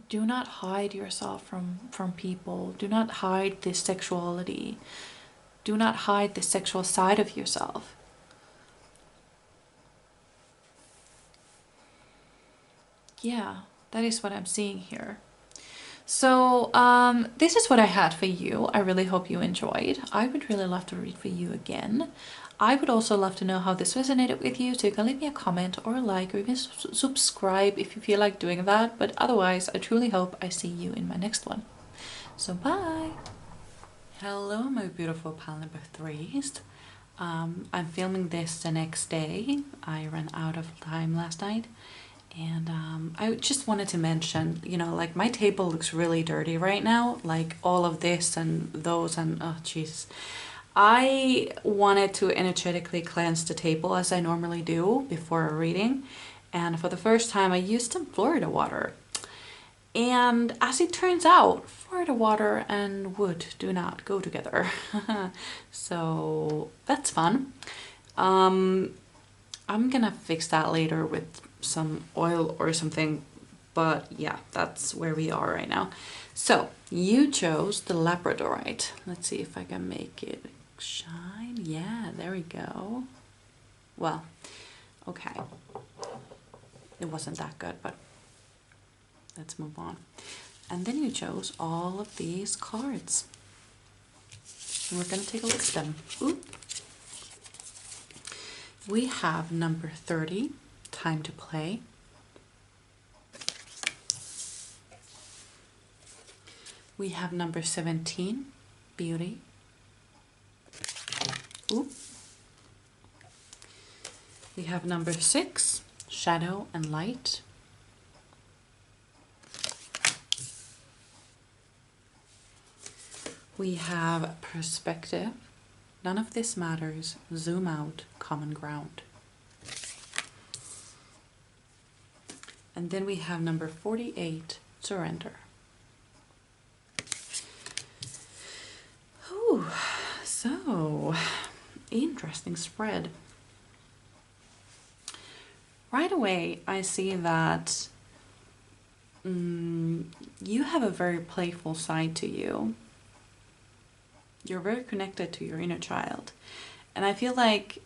Do not hide yourself from people. Do not hide this sexuality. Do not hide the sexual side of yourself. Yeah, that is what I'm seeing here. So this is what I had for you. I really hope you enjoyed. I would really love to read for you again. I would also love to know how this resonated with you, so you can leave me a comment or a like or even subscribe if you feel like doing that. But otherwise, I truly hope I see you in my next one. So bye! Hello, my beautiful pile number 3s. I'm filming this the next day. I ran out of time last night. And I just wanted to mention, you know, like my table looks really dirty right now. Like all of this and those and oh jeez. I wanted to energetically cleanse the table as I normally do before a reading. And for the first time I used some Florida water. And as it turns out, Florida water and wood do not go together. So that's fun. I'm gonna fix that later with some oil or something, but yeah, that's where we are right now. So you chose the labradorite. Let's see if I can make it shine. Yeah, there we go. Well, okay, it wasn't that good, but let's move on. And then you chose all of these cards, and we're gonna take a look at them. Ooh. We have number 30, time to play. We have number 17, beauty. Ooh. We have number 6, shadow and light. We have perspective. None of this matters. Zoom out, common ground. And then we have number 48, surrender. Ooh, so interesting spread. Right away, I see that you have a very playful side to you. You're very connected to your inner child. And I feel like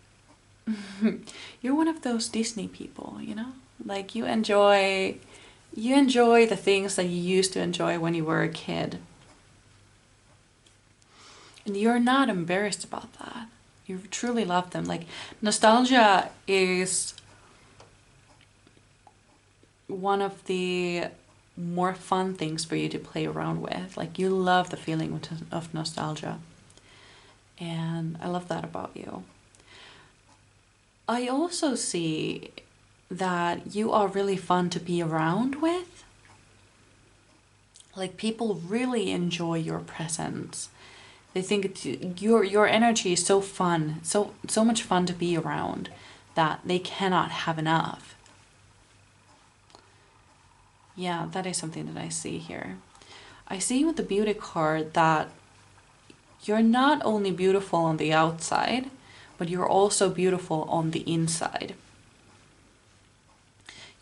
you're one of those Disney people, you know? Like you enjoy the things that you used to enjoy when you were a kid. And you're not embarrassed about that. You truly love them. Like nostalgia is one of the more fun things for you to play around with. Like you love the feeling of nostalgia. And I love that about you. I also see that you are really fun to be around with. Like people really enjoy your presence. They think your energy is so fun, so much fun to be around that they cannot have enough. Yeah, that is something that I see here. I see with the beauty card that you're not only beautiful on the outside, but you're also beautiful on the inside.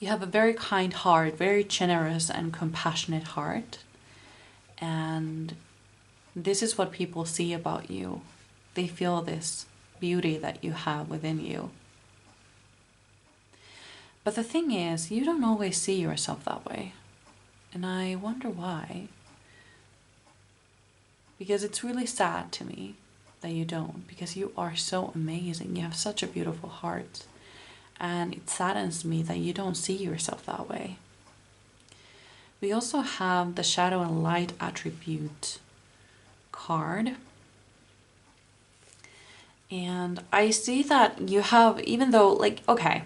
You have a very kind heart, very generous and compassionate heart. And this is what people see about you. They feel this beauty that you have within you. But the thing is, you don't always see yourself that way. And I wonder why. Because it's really sad to me that you don't. Because you are so amazing. You have such a beautiful heart. And it saddens me that you don't see yourself that way. We also have the shadow and light attribute card. And I see that you have, even though, like, okay,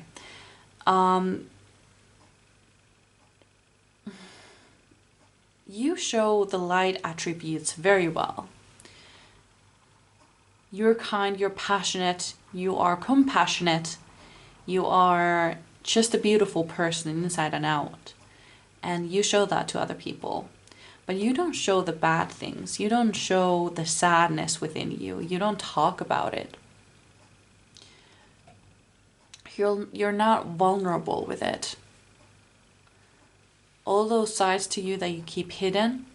you show the light attributes very well. You're kind, you're passionate, you are compassionate, you are just a beautiful person inside and out. And you show that to other people. But you don't show the bad things. You don't show the sadness within you. You don't talk about it. You're not vulnerable with it. All those sides to you that you keep hidden,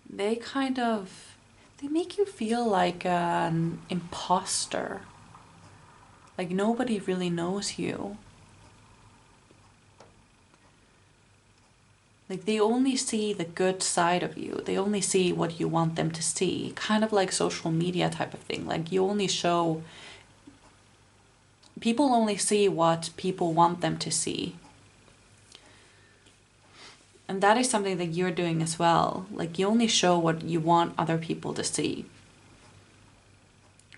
they make you feel like an imposter. Like nobody really knows you. Like they only see the good side of you. They only see what you want them to see. Kind of like social media type of thing. Like you only show, people only see what people want them to see. And that is something that you're doing as well. Like you only show what you want other people to see.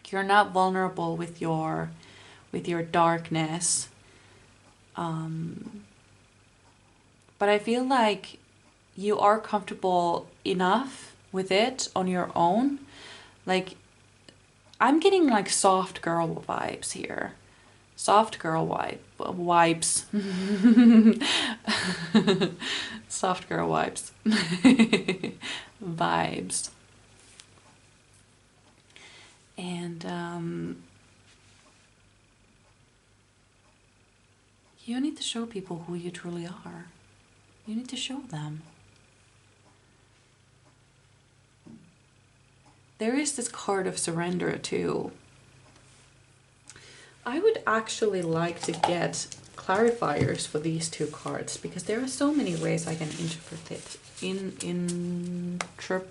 You're not vulnerable with your darkness. But I feel like you are comfortable enough with it on your own. Like, I'm getting like soft girl vibes here. Soft girl vibes. Soft girl vibes. Vibes. And you need to show people who you truly are. You need to show them. There is this card of surrender too. I would actually like to get clarifiers for these two cards because there are so many ways I can interpret it. Interpret?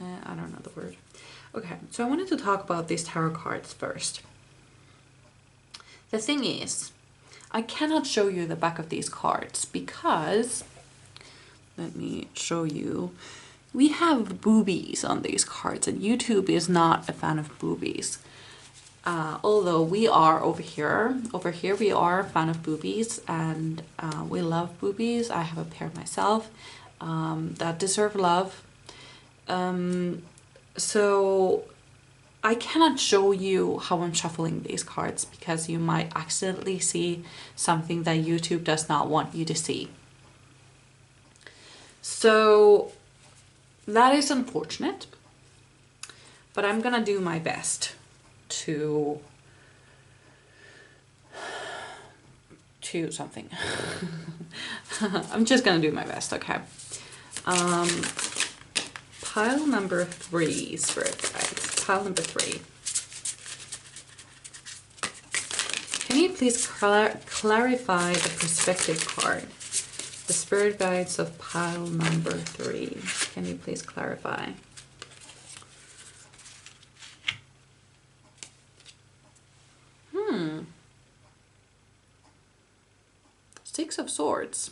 I don't know the word. Okay, so I wanted to talk about these tarot cards first. The thing is, I cannot show you the back of these cards because, let me show you, we have boobies on these cards and YouTube is not a fan of boobies. Although we are over here we are a fan of boobies and we love boobies. I have a pair myself that deserve love. So I cannot show you how I'm shuffling these cards because you might accidentally see something that YouTube does not want you to see. So that is unfortunate, but I'm gonna do my best to to something. I'm just gonna do my best, okay? Pile number 3, Spirit Guides. Pile number 3. Can you please clarify the perspective card? The Spirit Guides of pile number 3. Can you please clarify? Six of Swords.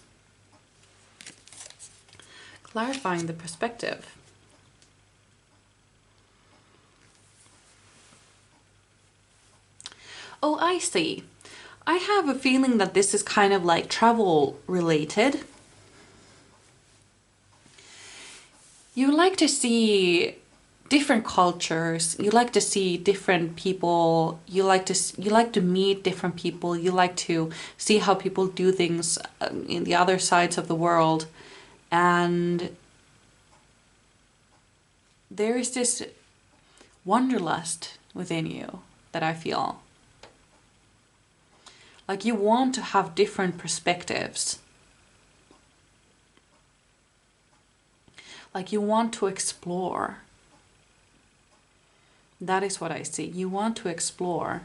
Clarifying the perspective. Oh, I see. I have a feeling that this is kind of like travel related. You like to see different cultures, you like to see different people, you like to meet different people, you like to see how people do things in the other sides of the world, and there is this wanderlust within you that I feel. Like you want to have different perspectives. Like you want to explore. That is what I see. You want to explore.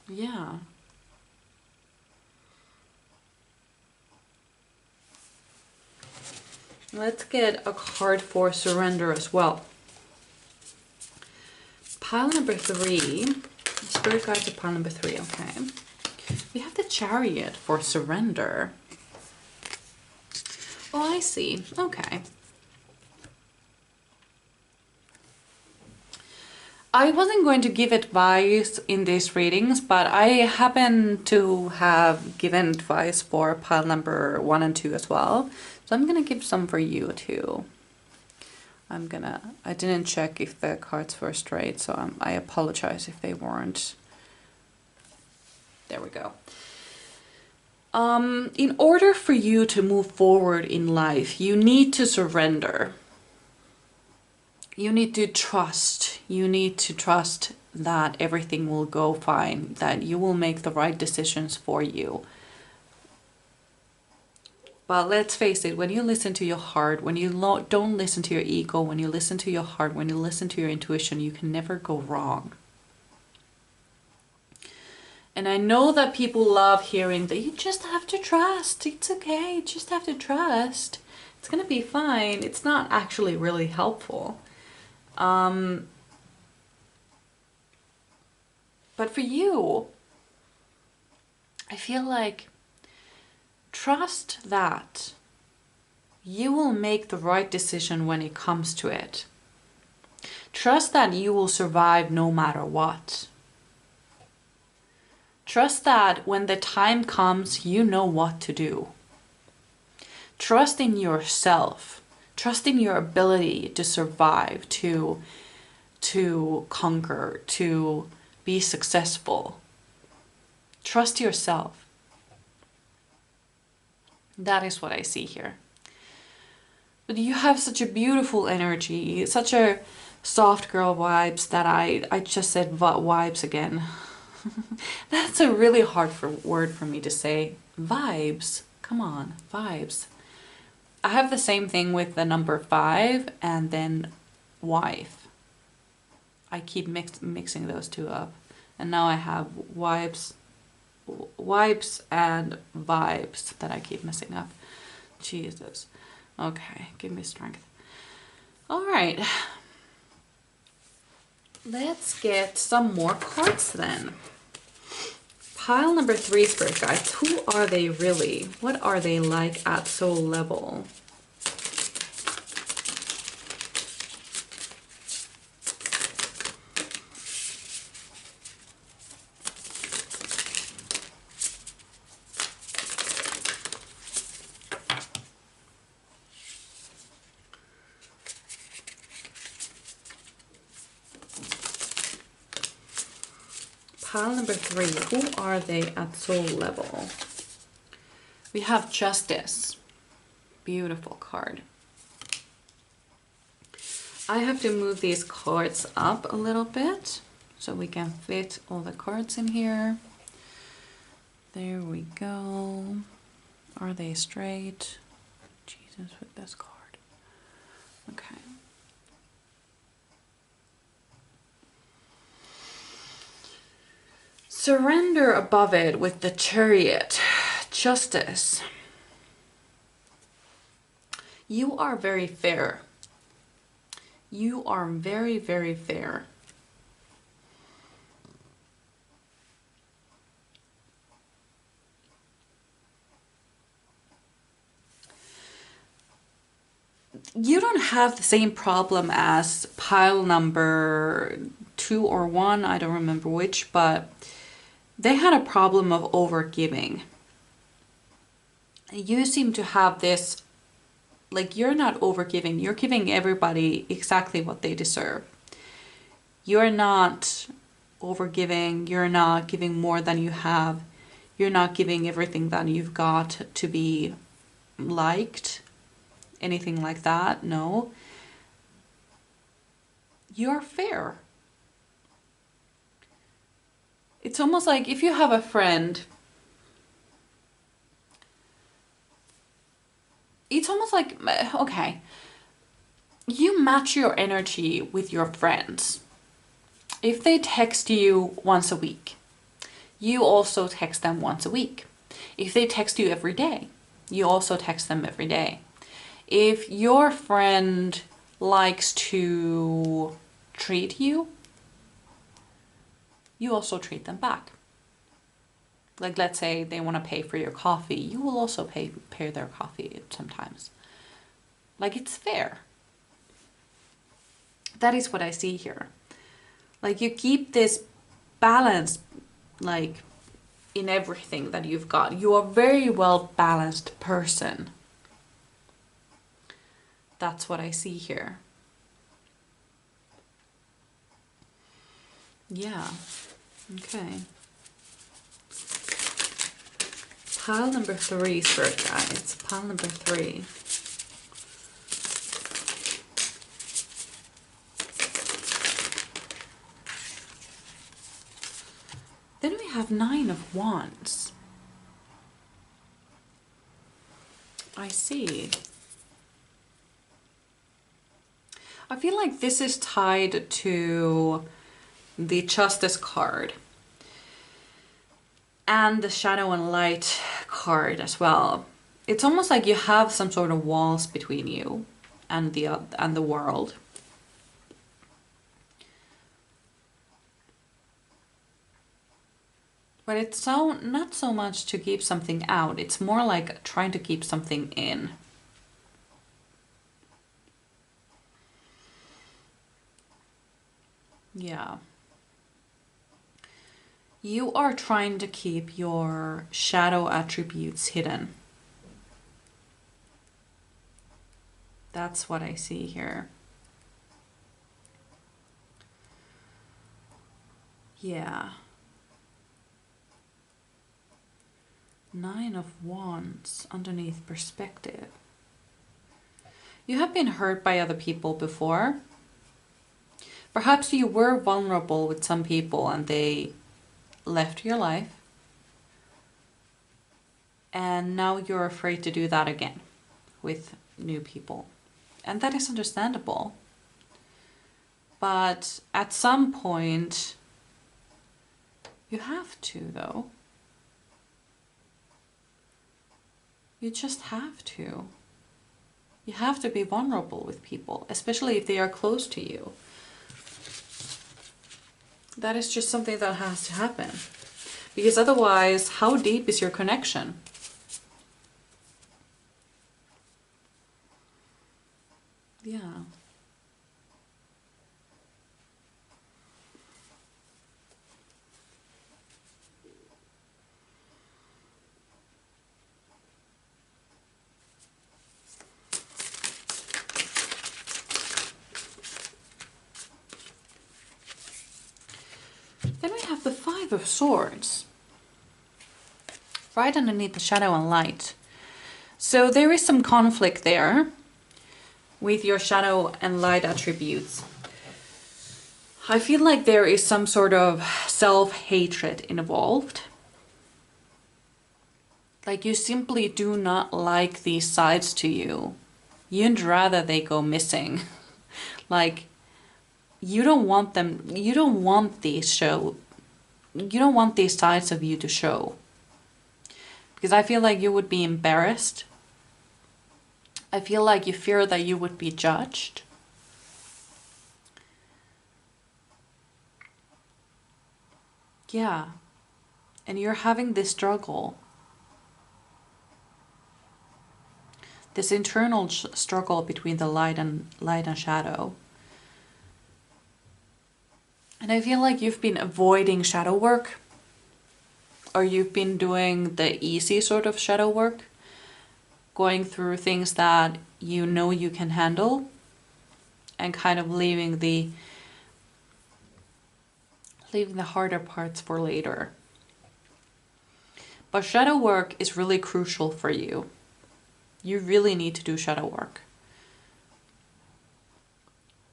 Yeah. Let's get a card for surrender as well. Pile number 3. Spirit Guides of pile number 3, okay. We have the Chariot for surrender. Oh, I see. Okay. I wasn't going to give advice in these readings, but I happen to have given advice for pile number 1 and 2 as well. So I'm going to give some for you too. I didn't check if the cards were straight, so I apologize if they weren't. There we go. In order for you to move forward in life, you need to surrender. You need to trust. You need to trust that everything will go fine, that you will make the right decisions for you. But let's face it, when you listen to your heart, when you don't listen to your ego, when you listen to your heart, when you listen to your intuition, you can never go wrong. And I know that people love hearing that you just have to trust. It's okay, you just have to trust. It's gonna be fine. It's not actually really helpful. But for you, I feel like trust that you will make the right decision when it comes to it. Trust that you will survive no matter what. Trust that when the time comes, you know what to do. Trust in yourself. Trust in your ability to survive, to conquer, to be successful. Trust yourself. That is what I see here. But you have such a beautiful energy, such a soft girl vibes that I just said vibes again. That's a really hard word for me to say. Vibes. Come on, vibes. I have the same thing with the number 5 and then wife. I keep mixing those two up. And now I have wipes and vibes that I keep messing up. Jesus. Okay, give me strength. All right. Let's get some more cards then. Pile number 3, Spirit Guides. Who are they really? What are they like at soul level? Pile number 3, who are they at soul level? We have Justice. Beautiful card. I have to move these cards up a little bit so we can fit all the cards in here. There we go. Are they straight? Jesus, with this card. Okay. Surrender above it with the Chariot. Justice. You are very fair. You are very, very fair. You don't have the same problem as pile number 2 or 1, I don't remember which, but they had a problem of overgiving. You seem to have this, like, you're not overgiving, you're giving everybody exactly what they deserve. You're not overgiving, you're not giving more than you have, you're not giving everything that you've got to be liked, anything like that, no. You're fair. It's almost like if you have a friend, it's almost like, okay, you match your energy with your friends. If they text you once a week, you also text them once a week. If they text you every day, you also text them every day. If your friend likes to treat you, you also treat them back. Like, let's say they want to pay for your coffee, you will also pay their coffee sometimes. Like, it's fair. That is what I see here. Like, you keep this balance, like, in everything that you've got. You are a very well balanced person. That's what I see here. Yeah. Okay. Pile number 3, spirit guides. Pile number 3. Then we have 9 of Wands. I see. I feel like this is tied to the Justice card and the Shadow and Light card as well. It's almost like you have some sort of walls between you and the world. But it's not so much to keep something out, it's more like trying to keep something in. Yeah. You are trying to keep your shadow attributes hidden. That's what I see here. Yeah. 9 of Wands underneath perspective. You have been hurt by other people before. Perhaps you were vulnerable with some people and they left your life. And now you're afraid to do that again with new people. And that is understandable. But at some point, you have to, though. You just have to. You have to be vulnerable with people, especially if they are close to you. That is just something that has to happen. Because otherwise, how deep is your connection? Yeah. Then we have the 5 of Swords. Right underneath the Shadow and Light. So there is some conflict there with your shadow and light attributes, I feel like there is some sort of self-hatred involved. Like you simply do not like these sides to you. You'd rather they go missing. Like you don't want them, you don't want these sides of you to show. Because I feel like you would be embarrassed. I feel like you fear that you would be judged. Yeah. And you're having this struggle. This internal struggle between the light and shadow. And I feel like you've been avoiding shadow work. Or you've been doing the easy sort of shadow work. Going through things that you know you can handle. And kind of leaving the harder parts for later. But shadow work is really crucial for you. You really need to do shadow work.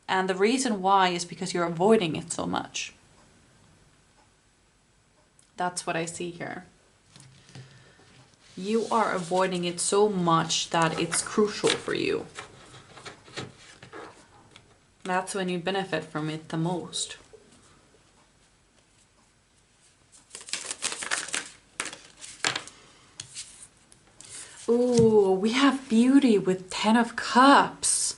And the reason why is because you're avoiding it so much. That's what I see here. You are avoiding it so much that it's crucial for you. That's when you benefit from it the most. Ooh, we have beauty with 10 of Cups.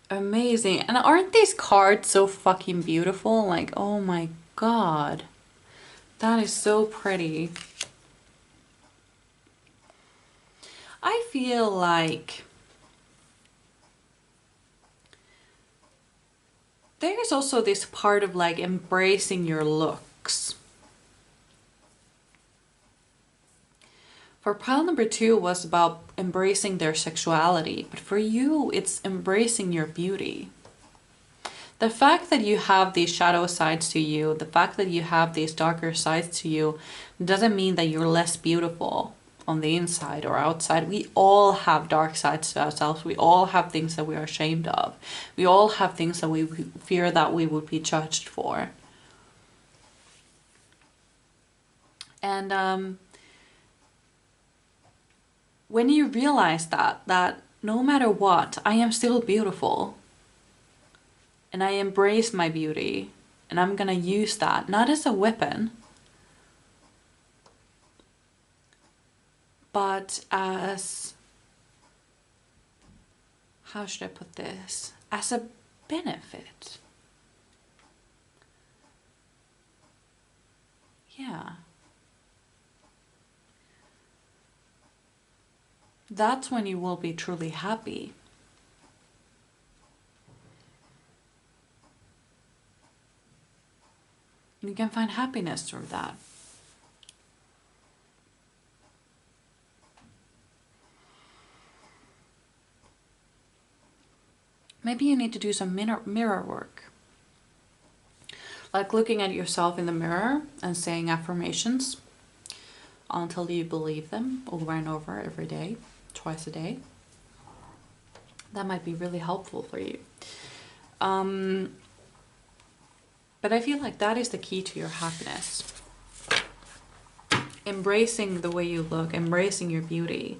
Amazing. And aren't these cards so fucking beautiful? Like, oh my god. That is so pretty. I feel like there's also this part of like embracing your looks. For pile number 2 was about embracing their sexuality, but for you, it's embracing your beauty. The fact that you have these shadow sides to you, the fact that you have these darker sides to you, doesn't mean that you're less beautiful on the inside or outside. We all have dark sides to ourselves. We all have things that we are ashamed of. We all have things that we fear that we would be judged for. And when you realize that no matter what, I am still beautiful. And I embrace my beauty. And I'm gonna use that, not as a weapon, but as, how should I put this? As a benefit. Yeah. That's when you will be truly happy. You can find happiness through that. Maybe you need to do some mirror work. Like looking at yourself in the mirror and saying affirmations until you believe them over and over every day, twice a day. That might be really helpful for you. But I feel like that is the key to your happiness. Embracing the way you look, embracing your beauty.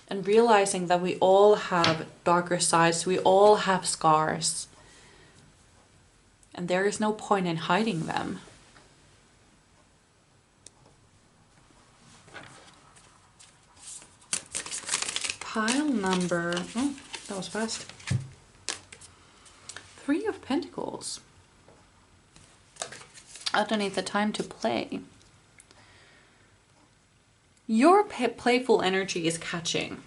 And realizing that we all have darker sides, we all have scars. And there is no point in hiding them. Pile number, oh, that was fast. 3 of Pentacles. I don't need the time to play. Your playful energy is catching.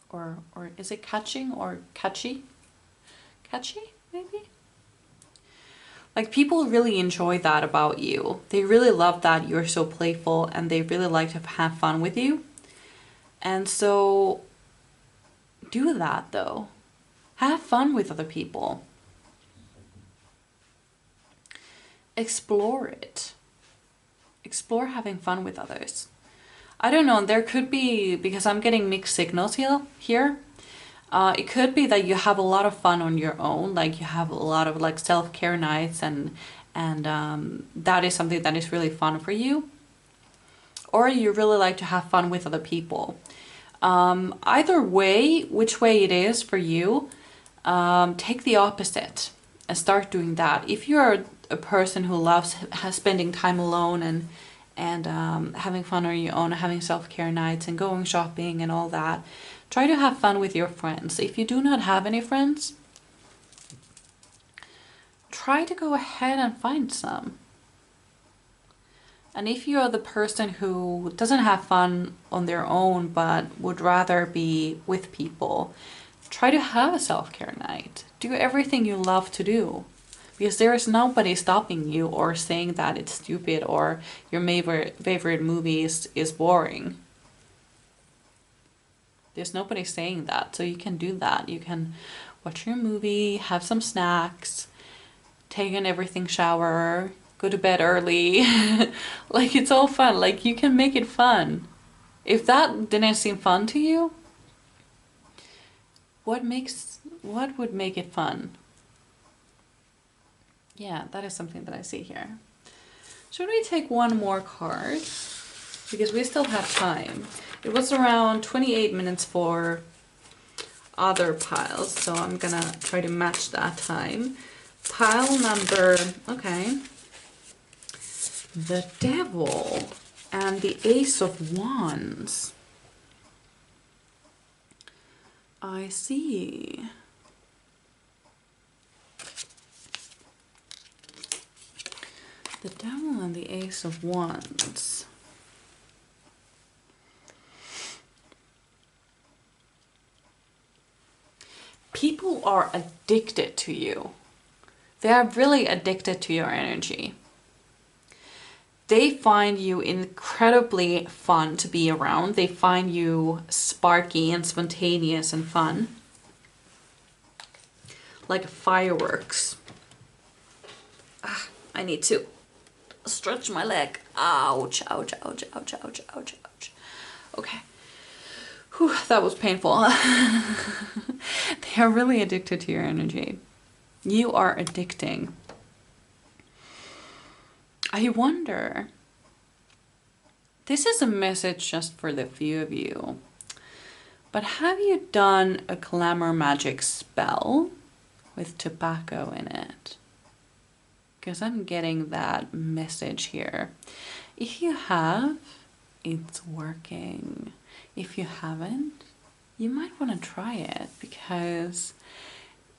Or is it catching or catchy? Catchy, maybe? Like people really enjoy that about you. They really love that you're so playful and they really like to have fun with you. And so do that though. Have fun with other people. Explore it. Explore having fun with others. I don't know, there could be, because I'm getting mixed signals here. It could be that you have a lot of fun on your own, like you have a lot of like self-care nights, and that is something that is really fun for you. Or you really like to have fun with other people. Either way, which way it is for you, take the opposite and start doing that. If you're a person who loves spending time alone and having fun on your own, having self-care nights and going shopping and all that, try to have fun with your friends. If you do not have any friends, try to go ahead and find some. And if you're the person who doesn't have fun on their own but would rather be with people, try to have a self-care night. Do everything you love to do. Because there is nobody stopping you or saying that it's stupid or your favorite movie is boring. There's nobody saying that, so you can do that. You can watch your movie, have some snacks, take an everything shower, go to bed early. Like, it's all fun. Like, you can make it fun. If that didn't seem fun to you, what would make it fun? Yeah, that is something that I see here. Should we take one more card? Because we still have time. It was around 28 minutes for other piles, so I'm gonna try to match that time. Pile number, okay. The Devil and the Ace of Wands. I see. The Devil and the Ace of Wands. People are addicted to you. They are really addicted to your energy. They find you incredibly fun to be around. They find you sparky and spontaneous and fun. Like fireworks. Ah, I need to stretch my leg. Ouch, ouch, ouch, ouch, ouch, ouch, ouch. Okay. Whew, that was painful. They are really addicted to your energy. You are addicting. I wonder, this is a message just for the few of you, but have you done a glamour magic spell with tobacco in it? Because I'm getting that message here. If you have, it's working. If you haven't, you might want to try it because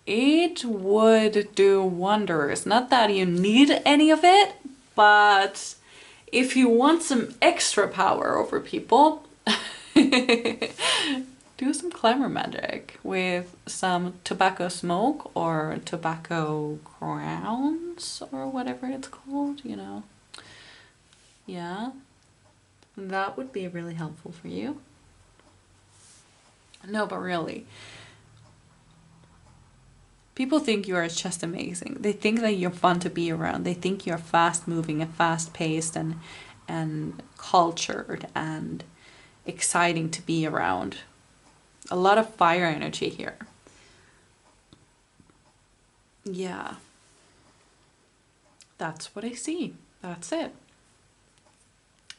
it would do wonders. Not that you need any of it, but if you want some extra power over people, do some glamour magic with some tobacco smoke or tobacco grounds or whatever it's called, you know. Yeah, that would be really helpful for you. No, but really, people think you are just amazing. They think that you're fun to be around. They think you're fast moving and fast paced and cultured and exciting to be around. A lot of fire energy here. Yeah. That's what I see. That's it.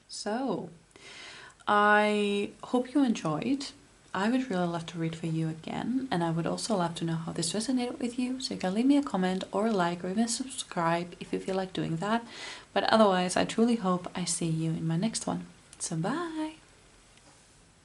So, I hope you enjoyed. I would really love to read for you again, and I would also love to know how this resonated with you, so you can leave me a comment or a like or even subscribe if you feel like doing that. But otherwise, I truly hope I see you in my next one. So bye!